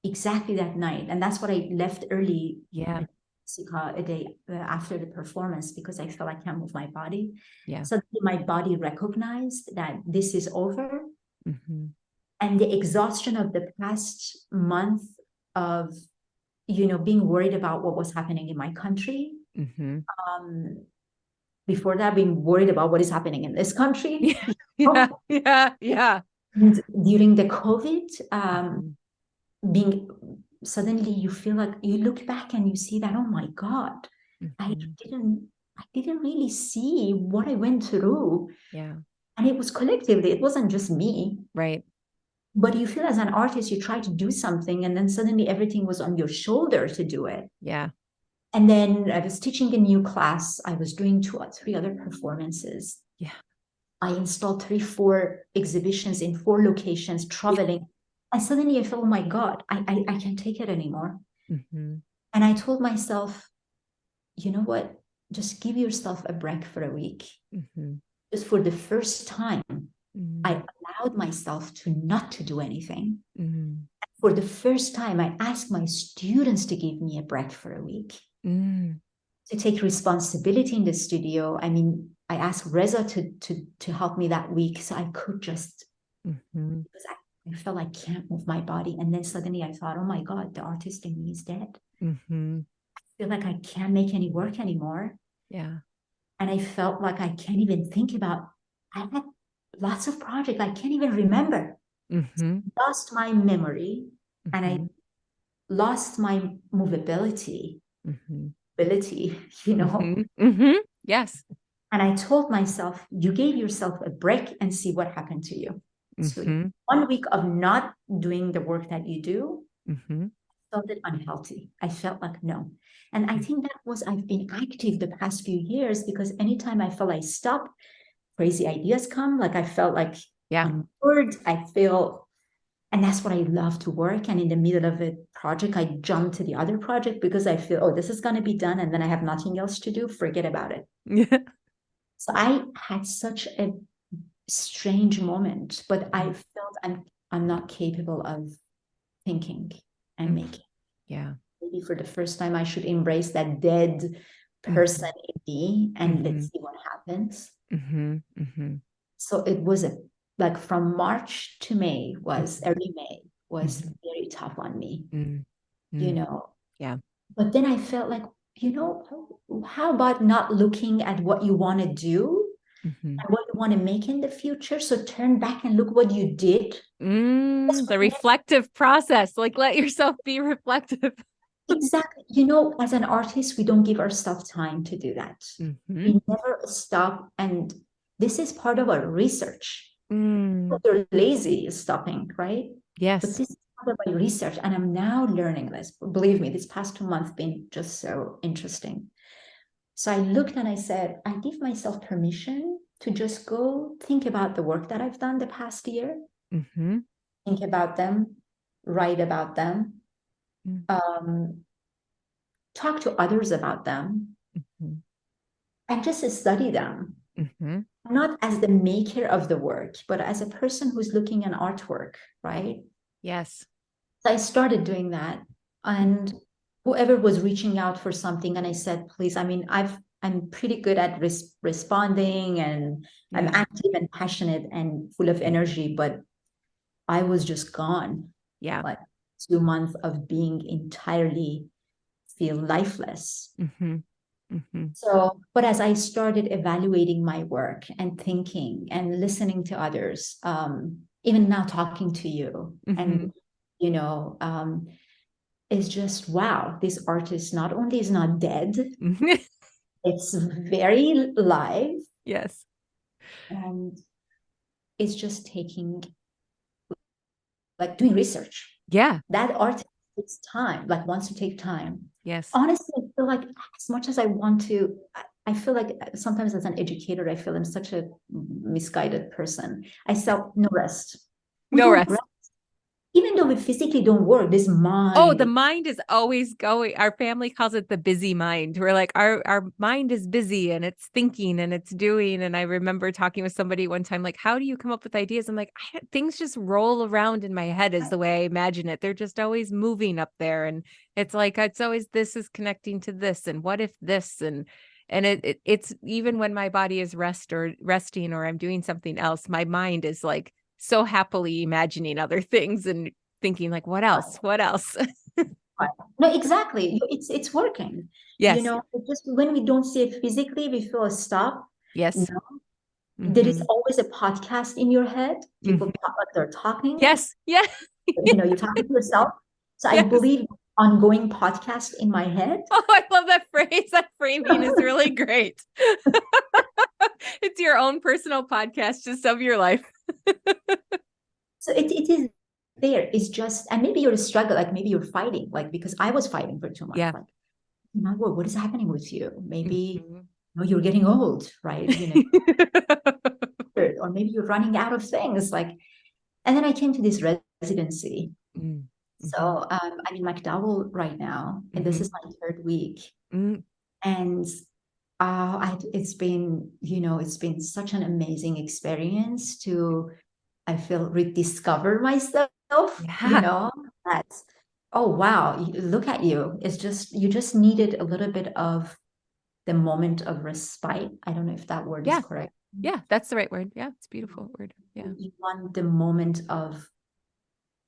exactly that night, and that's what I left early, a day after the performance, because I felt I can't move my body. Suddenly my body recognized that this is over. And the exhaustion of the past month of, being worried about what was happening in my country. Before that, being worried about what is happening in this country. Yeah. And during the COVID, being suddenly, you feel like you look back and you see that, oh my God, I didn't really see what I went through. And it was collectively, it wasn't just me. Right. But you feel as an artist, you try to do something, and then suddenly everything was on your shoulder to do it. And then I was teaching a new class. I was doing 2 or 3 other performances. I installed 3-4 exhibitions in 4 locations, traveling. And suddenly I felt, oh my God, I can't take it anymore. And I told myself, you know what? Just give yourself a break for a week. Just for the first time, I allowed myself not to do anything. For the first time, I asked my students to give me a break for a week. To take responsibility in the studio. I mean, I asked Reza to help me that week, so I could just, because I felt I can't move my body. And then suddenly I thought, oh my God, the artist in me is dead. I feel like I can't make any work anymore. And I felt like I can't even think about, I had lots of projects I can't even remember. Lost my memory, and I lost my movability, ability, Yes. And I told myself, you gave yourself a break and see what happened to you. So 1 week of not doing the work that you do, I felt it unhealthy. I felt like, no. And I think that was, I've been active the past few years, because anytime I felt I stopped, crazy ideas come. Like I felt like I'm bored. I feel, and that's what I love to work. And in the middle of a project, I jump to the other project because I feel, oh, this is going to be done. And then I have nothing else to do. Forget about it. So I had such a strange moment, but I felt I'm not capable of thinking and making. Maybe for the first time, I should embrace that dead person in me, and let's see what happens. So it was a like from March to May was early May was very tough on me, you know. Yeah. But then I felt like, you know, how about not looking at what you want to do and what you want to make in the future? So turn back and look what you did. The reflective process, like let yourself be reflective. Exactly. You know, as an artist, we don't give ourselves time to do that. We never stop. And this is part of our research. You're lazy is stopping, right? Yes. But this is part of my research. And I'm now learning this. Believe me, this past 2 months been just so interesting. So I looked and I said, I give myself permission to just go think about the work that I've done the past year, think about them, write about them, talk to others about them, and just study them. Not as the maker of the work, but as a person who's looking at artwork, right? Yes. So I started doing that. And whoever was reaching out for something, and I said, please, I mean, I'm pretty good at responding, and I'm active and passionate and full of energy, but I was just gone. Yeah. Like 2 months of being entirely feel lifeless. So, but as I started evaluating my work and thinking and listening to others, even now talking to you, and you know, it's just wow, this artist not only is not dead, it's very live. Yes. And it's just taking, like doing research. Yeah. That artist takes time, like wants to take time. Yes. Honestly, I feel like as much as I want to, I feel like sometimes as an educator, I feel I'm such a misguided person. I felt no rest. No rest. Even though we physically don't work, this mind. Oh, the mind is always going. Our family calls it the busy mind. We're like, our mind is busy and it's thinking and it's doing. And I remember talking with somebody one time, like, how do you come up with ideas? I'm like, things just roll around in my head is the way I imagine it. They're just always moving up there. And it's like, it's always, this is connecting to this. And what if this? And it's even when my body is resting or I'm doing something else, my mind is like so happily imagining other things and thinking like, what else? No, exactly. It's working. Yes. You know, just when we don't see it physically, we feel a stop. Yes. No. There is always a podcast in your head. People talk like they're talking. Yes. Yeah. You know, you're talking to yourself. So I believe ongoing podcast in my head. Oh, I love that phrase. That framing is really great. It's your own personal podcast just of your life. So it is there. It's just, and maybe you're a struggle, like maybe you're fighting, like because I was fighting for 2 months. Yeah. Like, my word, what is happening with you? Maybe you're getting old, right? You know, or maybe you're running out of things. Like, and then I came to this residency. So I'm in MacDowell right now, and this is my 3rd week. And it's been, you know, it's been such an amazing experience to, I feel, rediscover myself. You know, that's, oh wow, look at you. It's just, you just needed a little bit of the moment of respite. I don't know if that word is correct. Yeah, that's the right word. Yeah, it's a beautiful word. Yeah. You want the moment of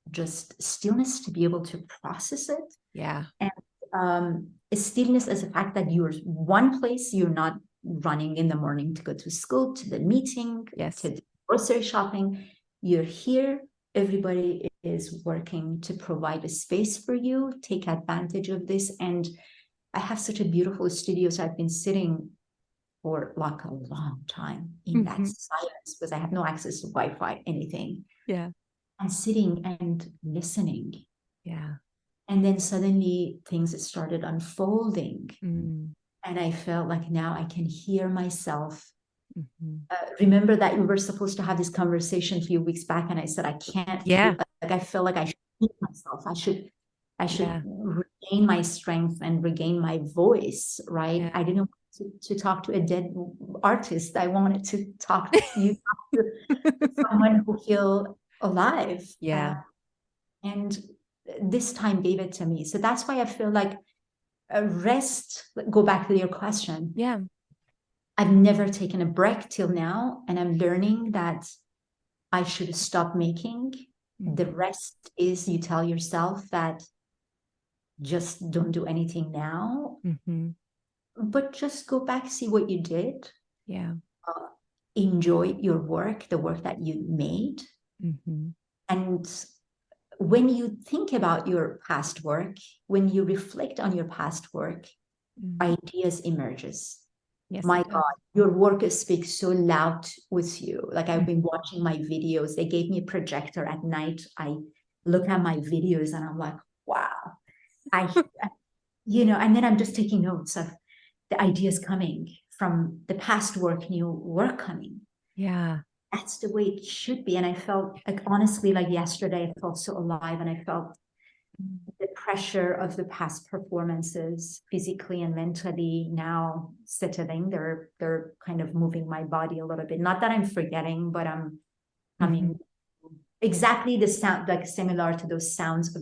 just stillness to be able to process it. Yeah. And stillness is the fact that you're one place, you're not running in the morning to go to school, to the meeting, to the grocery shopping. You're here. Everybody is working to provide a space for you. Take advantage of this. And I have such a beautiful studio. So I've been sitting for like a long time in that silence because I have no access to Wi-Fi, anything. Yeah. And sitting and listening. Yeah. And then suddenly things started unfolding. And I felt like now I can hear myself. Remember that we were supposed to have this conversation a few weeks back, and I said I can't feel, like I feel like I should hear myself. I should regain my strength and regain my voice, right? Yeah. I didn't want to talk to a dead artist. I wanted to talk to you, someone who feel alive. Yeah. And this time gave it to me. So that's why I feel like a rest, go back to your question. Yeah. I've never taken a break till now. And I'm learning that I should stop making. The rest is you tell yourself that just don't do anything now, but just go back, see what you did. Yeah. Enjoy your work, the work that you made. And when you think about your past work, when you reflect on your past work, ideas emerges. Yes, My God, your work speaks so loud with you. Like I've been watching my videos. They gave me a projector at night. I look at my videos and I'm like, wow. And then I'm just taking notes of the ideas coming from the past work, new work coming. Yeah. That's the way it should be. And I felt like, honestly, like yesterday, I felt so alive, and I felt the pressure of the past performances physically and mentally now settling. They're kind of moving my body a little bit. Not that I'm forgetting, but I'm coming exactly the sound, like similar to those sounds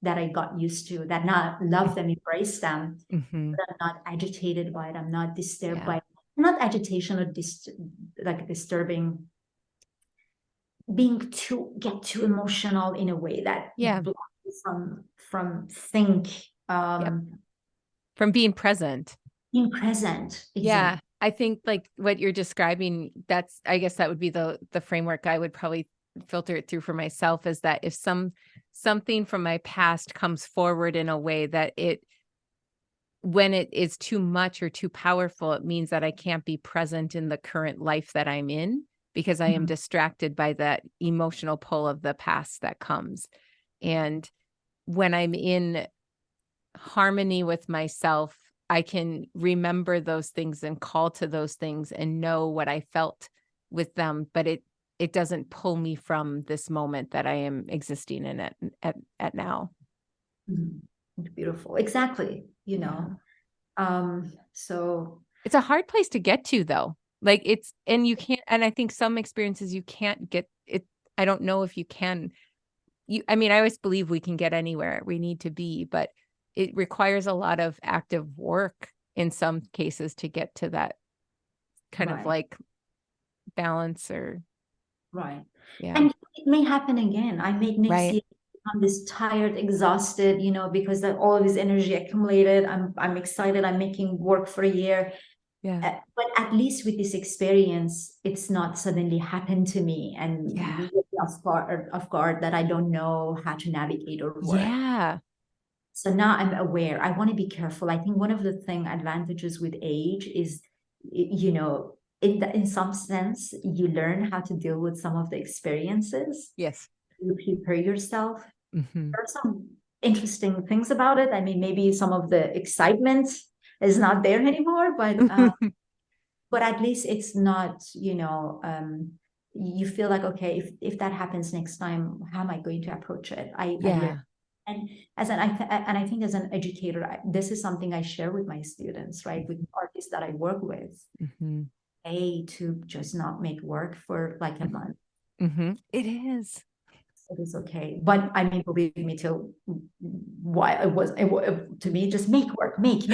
that I got used to, that not love them, embrace them, but I'm not agitated by it. I'm not disturbed by it. Not agitation or like disturbing, get too emotional in a way that blocks you from from being present. Being present. Exactly. Yeah. I think like what you're describing, I guess that would be the framework I would probably filter it through for myself, is that if something from my past comes forward in a way that when it is too much or too powerful, it means that I can't be present in the current life that I'm in, because I am distracted by that emotional pull of the past that comes. And when I'm in harmony with myself, I can remember those things and call to those things and know what I felt with them, but it doesn't pull me from this moment that I am existing in at now. Beautiful. Exactly. So it's a hard place to get to, though. Like you can't, and I think some experiences you can't get it. I don't know if you can. I always believe we can get anywhere we need to be, but it requires a lot of active work in some cases to get to that kind of like balance right. Yeah. And it may happen again. I may next year become this tired, exhausted, because all of this energy accumulated. I'm excited. I'm making work for a year. Yeah. But at least with this experience, it's not suddenly happened to me and off guard that I don't know how to navigate or work. Yeah. So now I'm aware. I want to be careful. I think one of the advantages with age is, in some sense, you learn how to deal with some of the experiences. Yes. You prepare yourself. There are some interesting things about it. Maybe some of the excitement is not there anymore, but at least it's not, you feel like, okay, if that happens next time, how am I going to approach it? I learn. And I think as an educator, this is something I share with my students, right? With artists that I work with, to just not make work for like a month. It is. It is okay. But believe me, to me, just make work, make,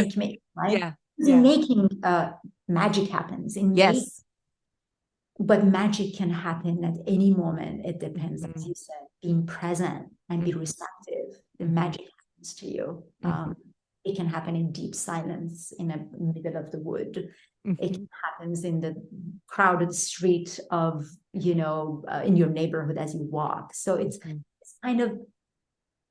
right? Yeah. In making, magic happens in yes. But magic can happen at any moment. It depends, as you said, being present and be receptive. The magic happens to you. It can happen in deep silence in the middle of the wood. It happens in the crowded street of, in your neighborhood as you walk. So it's kind of,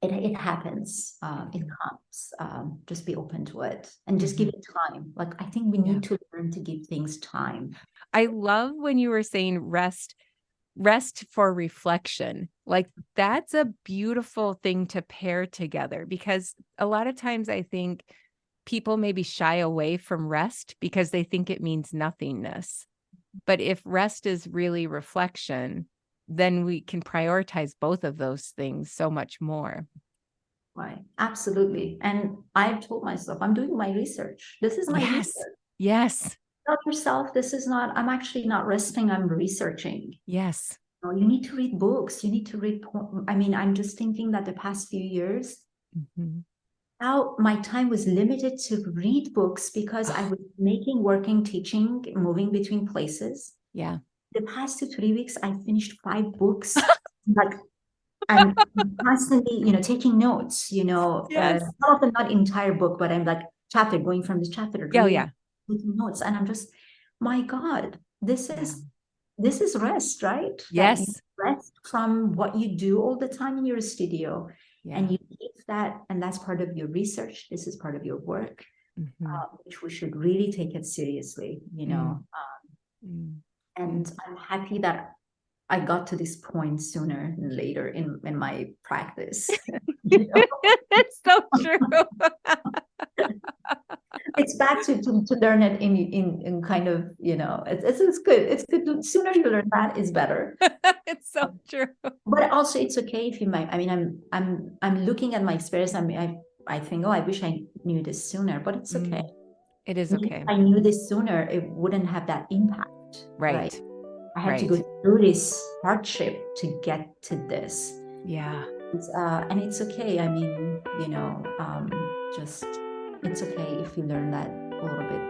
it happens, it comes. Just be open to it and just give it time. Like, I think we need to learn to give things time. I love when you were saying rest for reflection. Like, that's a beautiful thing to pair together, because a lot of times I think people maybe shy away from rest because they think it means nothingness. But if rest is really reflection, then we can prioritize both of those things so much more. Right. Absolutely. And I've told myself, I'm doing my research. This is my research. Yes. Tell yourself, I'm actually not resting. I'm researching. Yes. You need to read books. You need to read. I'm just thinking that the past few years, how my time was limited to read books because I was working, teaching, moving between places. Yeah. the past 2, 3 weeks, I finished 5 books. Like, I'm constantly, taking notes, Yes. some of them not entire book, but I'm like going from this chapter, Oh, reading, yeah. taking notes. And I'm just, my God, this Yeah. is rest, right? That you Yes. rest from what you do all the time in your studio. Yeah. And you give that, and that's part of your research. This is part of your work, which we should really take it seriously, and I'm happy that I got to this point sooner than later in my practice. It's so true. It's back to learn it in kind of, it's good. It's good. Sooner you learn that is better. It's so true. But also it's okay if you might, I mean, I'm looking at my experience. I think, oh, I wish I knew this sooner, but it's okay. It is okay. If I knew this sooner, it wouldn't have that impact. Right. I had to go through this hardship to get to this. Yeah. And it's okay. I mean, just it's okay if you learn that a little bit,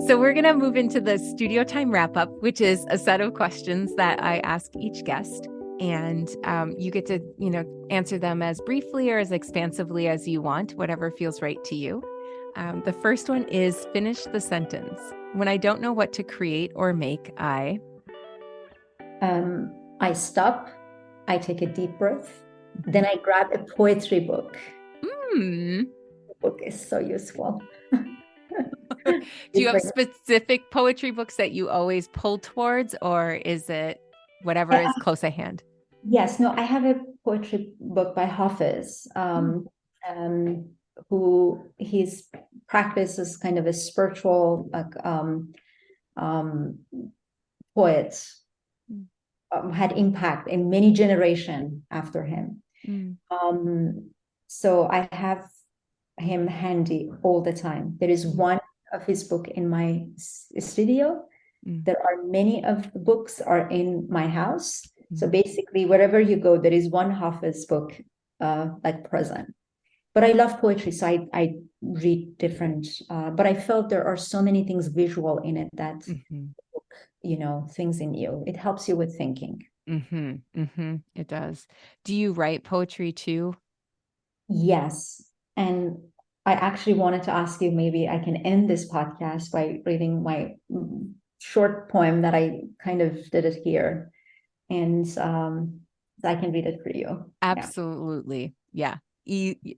So we're going to move into the studio time wrap up, which is a set of questions that I ask each guest. And you get to, answer them as briefly or as expansively as you want, whatever feels right to you. The first one is finish the sentence. When I don't know what to create or make, I stop, I take a deep breath, then I grab a poetry book. The book is so useful. Do you have specific poetry books that you always pull towards, or is it whatever is close at hand? Yes, no, I have a poetry book by Hafiz, who his practice is kind of a spiritual poet, had impact in many generations after him. So I have him handy all the time. There is one of his book in my studio. There are many of the books are in my house. So basically, wherever you go, there is one Hafiz book present. But I love poetry, so I read different. But I felt there are so many things visual in it that things in you. It helps you with thinking. It does. Do you write poetry too? Yes. And I actually wanted to ask you, maybe I can end this podcast by reading my short poem that I kind of did it here. And I can read it for you. Absolutely. Yeah.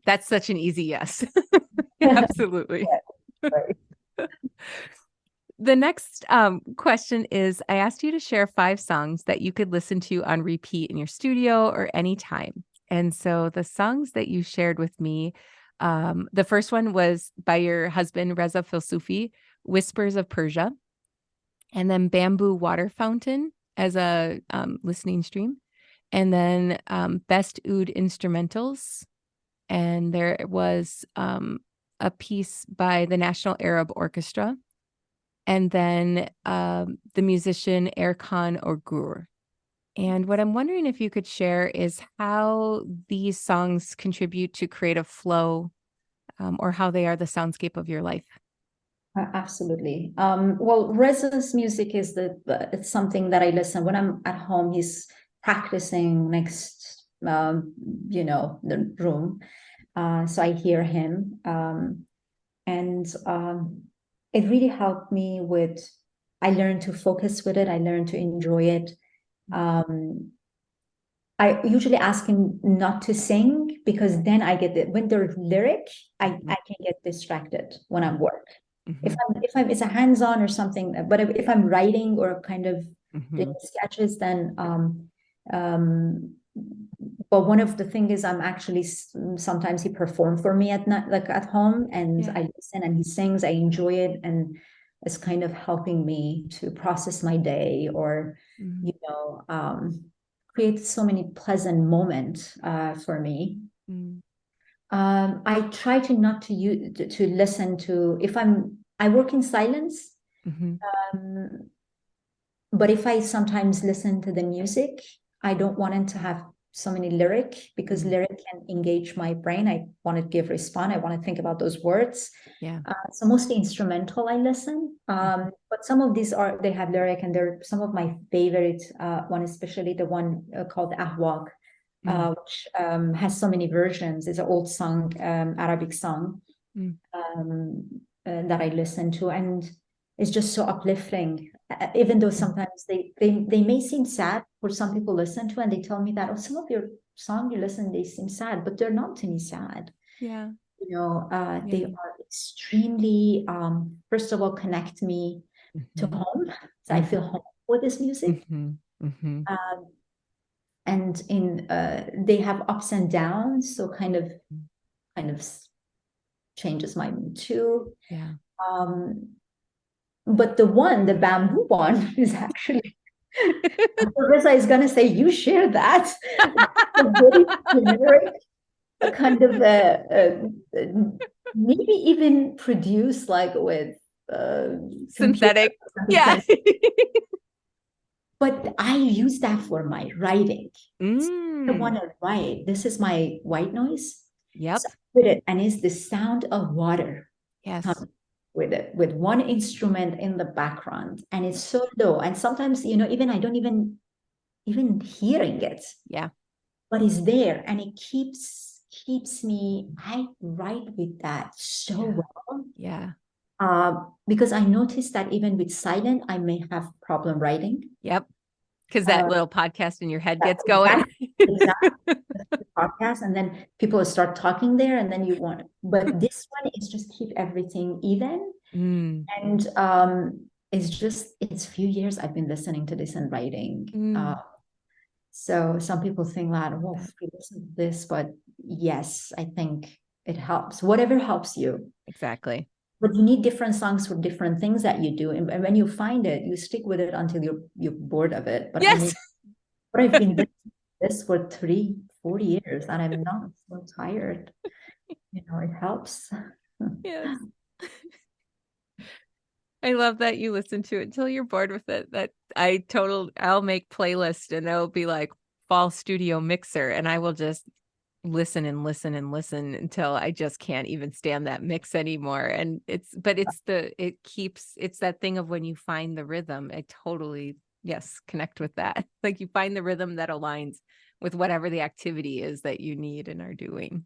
That's such an easy yes. Absolutely. Right. The next question is, I asked you to share 5 songs that you could listen to on repeat in your studio or anytime. And so the songs that you shared with me, the first one was by your husband, Raheleh Filsoofi, Whispers of Persia, and then Bamboo Water Fountain as a listening stream, and then Best Oud Instrumentals. And there was a piece by the National Arab Orchestra, and then the musician Erkan Orgur. And what I'm wondering if you could share is how these songs contribute to creative flow, or how they are the soundscape of your life. Absolutely. Well, Reza's music is it's something that I listen when I'm at home. He's practicing next, the room. So I hear him. And it really helped me I learned to focus with it. I learned to enjoy it. I usually ask him not to sing, because then I get it. When there's lyric, I can get distracted when I'm work. If I'm it's a hands-on or something, but if I'm writing or kind of doing sketches, then but one of the things is I'm actually sometimes he performed for me at night, like at home, and I listen and he sings. I enjoy it, and it's kind of helping me to process my day, or create so many pleasant moments for me. I try to not to use to listen to if I work in silence. Mm-hmm. Um, but if I sometimes listen to the music, I don't want it to have so many lyric because lyric can engage my brain. I want to give response. I want to think about those words. Yeah. So mostly instrumental I listen. But some of these they have lyric, and they're some of my favorite one, especially the one called Ahwak, which has so many versions. It's an old song, Arabic song that I listen to, and it's just so uplifting. Even though sometimes they may seem sad for some people listen to, and they tell me that, oh, some of your song you listen, they seem sad, but they're not to me sad. Yeah. They are extremely, first of all, connect me to home. So I feel home with this music. And they have ups and downs, so kind of changes my mood too. Yeah. But the bamboo one is actually, Marissa is going to say, you share that. A very generic, a kind of maybe even produced like with synthetic. Yeah. But I use that for my writing. I want to write. This is my white noise. Yep. So with it, and it's the sound of water. Yes. With it, with one instrument in the background, and it's so low. And sometimes, even I don't even hearing it. Yeah. But it's there, and it keeps me. I write with that so well. Yeah. Because I noticed that even with silent, I may have problem writing. Yep. Because that little podcast in your head gets going. Exactly. Podcast, and then people start talking there, and then but this one is just keep everything even. And it's few years I've been listening to this and writing. So some people think that, well, listen to this, but yes, I think it helps. Whatever helps you. Exactly. But you need different songs for different things that you do. And when you find it, you stick with it until you're bored of it. But yes. But I've been doing this for 3-4 years, and I'm not so tired. It helps. Yes. I love that you listen to it until you're bored with it. I'll make playlists, and it'll be like fall studio mixer, and I will just listen and listen and listen until I just can't even stand that mix anymore. And it's that thing of when you find the rhythm. I totally, yes, connect with that. Like you find the rhythm that aligns with whatever the activity is that you need and are doing.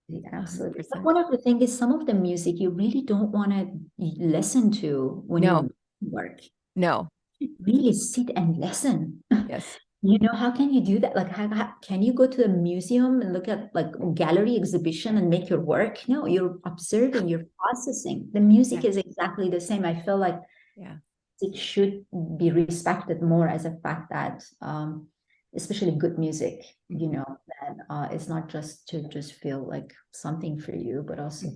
Yeah, absolutely. But one of the things is some of the music you really don't want to listen to when you work. No. Really sit and listen. Yes. How can you do that? Like, how can you go to a museum and look at like a gallery exhibition and make your work? No, you're observing, you're processing. The music is exactly the same. I feel like it should be respected more as a fact that, especially good music, that it's not just to just feel like something for you, but also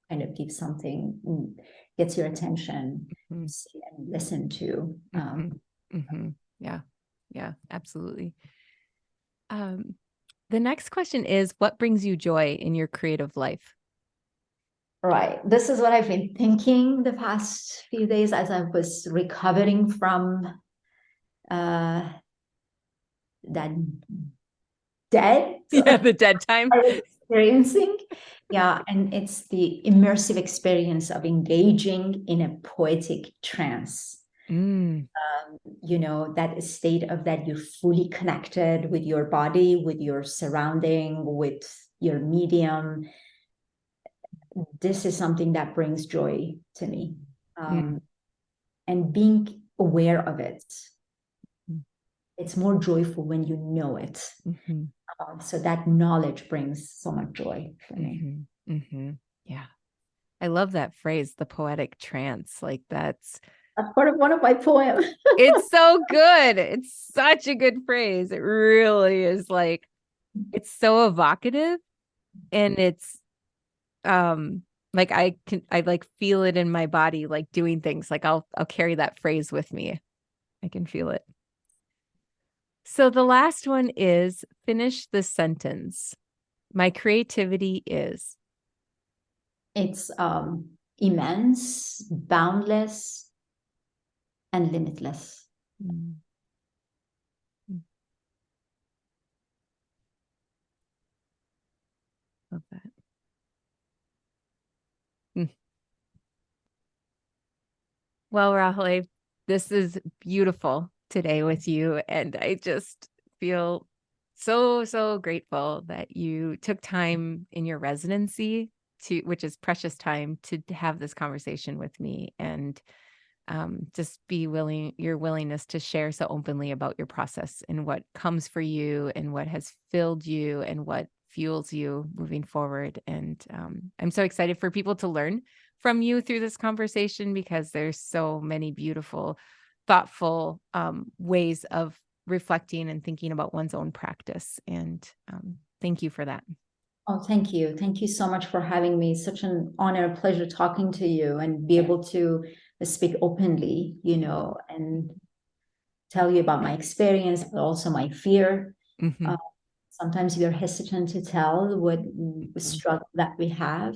kind of give something, gets your attention, see and listen to. Yeah, absolutely. The next question is, what brings you joy in your creative life? Right. This is what I've been thinking the past few days as I was recovering from that the dead time I was experiencing. And it's the immersive experience of engaging in a poetic trance. That state of that you're fully connected with your body, with your surrounding, with your medium. This is something that brings joy to me. And being aware of it. It's more joyful when you know it. So that knowledge brings so much joy for me. Yeah. I love that phrase, the poetic trance. Like that's part of one of my poems. It's so good. It's such a good phrase. It really is. Like, it's so evocative, and it's like I like feel it in my body, like doing things. Like I'll carry that phrase with me. I can feel it. So the last one is finish the sentence. My creativity is. It's immense, boundless, and limitless. Mm. Love that. Well, Raheleh, this is beautiful today with you. And I just feel so grateful that you took time in your residency which is precious time, to have this conversation with me, and just your willingness to share so openly about your process and what comes for you and what has filled you and what fuels you moving forward. And I'm so excited for people to learn from you through this conversation, because there's so many beautiful, thoughtful ways of reflecting and thinking about one's own practice. And thank you for that. Oh, thank you. Thank you so much for having me. Such an honor, pleasure talking to you and be able to speak openly, and tell you about my experience, but also my fear. Mm-hmm. Sometimes we are hesitant to tell what struggle that we have.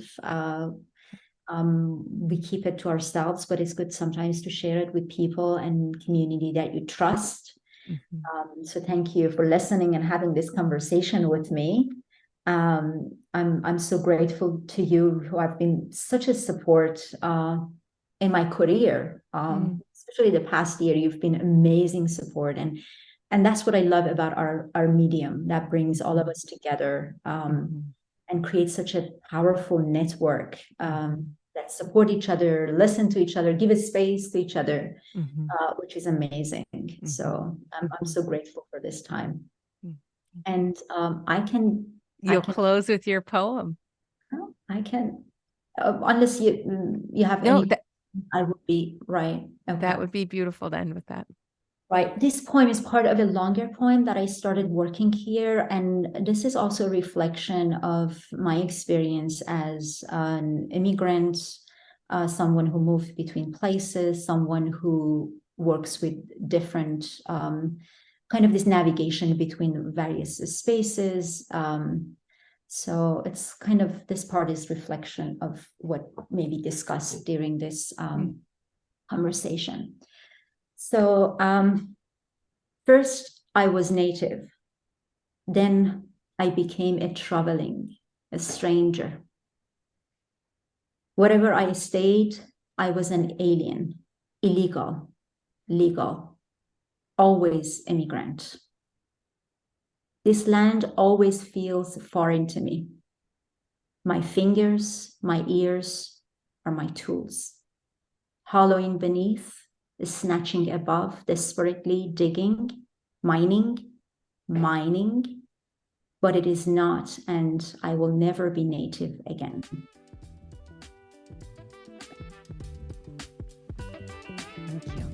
We keep it to ourselves, but it's good sometimes to share it with people and community that you trust. Mm-hmm. So thank you for listening and having this conversation with me. I'm so grateful to you, who have been such a support in my career, especially the past year. You've been amazing support, and that's what I love about our medium, that brings all of us together and creates such a powerful network that support each other, listen to each other, give a space to each other, which is amazing. So I'm so grateful for this time. And You'll close with your poem. Oh, I can, unless you have no, any. I would be right. Okay. That would be beautiful to end with that. Right. This poem is part of a longer poem that I started working here. And this is also a reflection of my experience as an immigrant, someone who moved between places, someone who works with different kind of this navigation between various spaces. So it's kind of, this part is reflection of what may be discussed during this conversation. So first I was native, then I became a stranger. Wherever I stayed, I was an alien, illegal, legal, always immigrant. This land always feels foreign to me. My fingers, my ears are my tools. Hollowing beneath, snatching above, desperately digging, mining, but it is not, and I will never be native again. Thank you.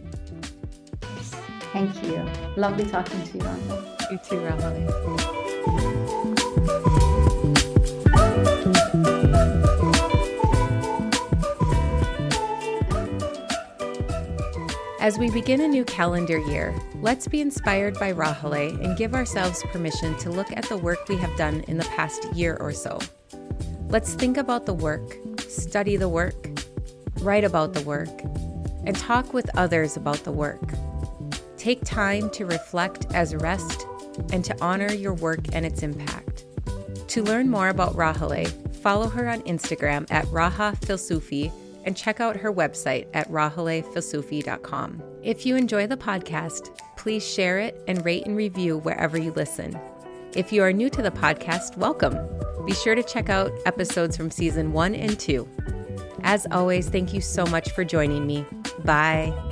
Thank you. Lovely talking to you, Rhonda. You too, Raheleh. As we begin a new calendar year, let's be inspired by Raheleh and give ourselves permission to look at the work we have done in the past year or so. Let's think about the work, study the work, write about the work, and talk with others about the work. Take time to reflect as rest and to honor your work and its impact. To learn more about Raheleh, follow her on Instagram at Raheleh Filsoofi and check out her website at rahelehfilsoofi.com. If you enjoy the podcast, please share it and rate and review wherever you listen. If you are new to the podcast, welcome. Be sure to check out episodes from season 1 and 2. As always, thank you so much for joining me. Bye.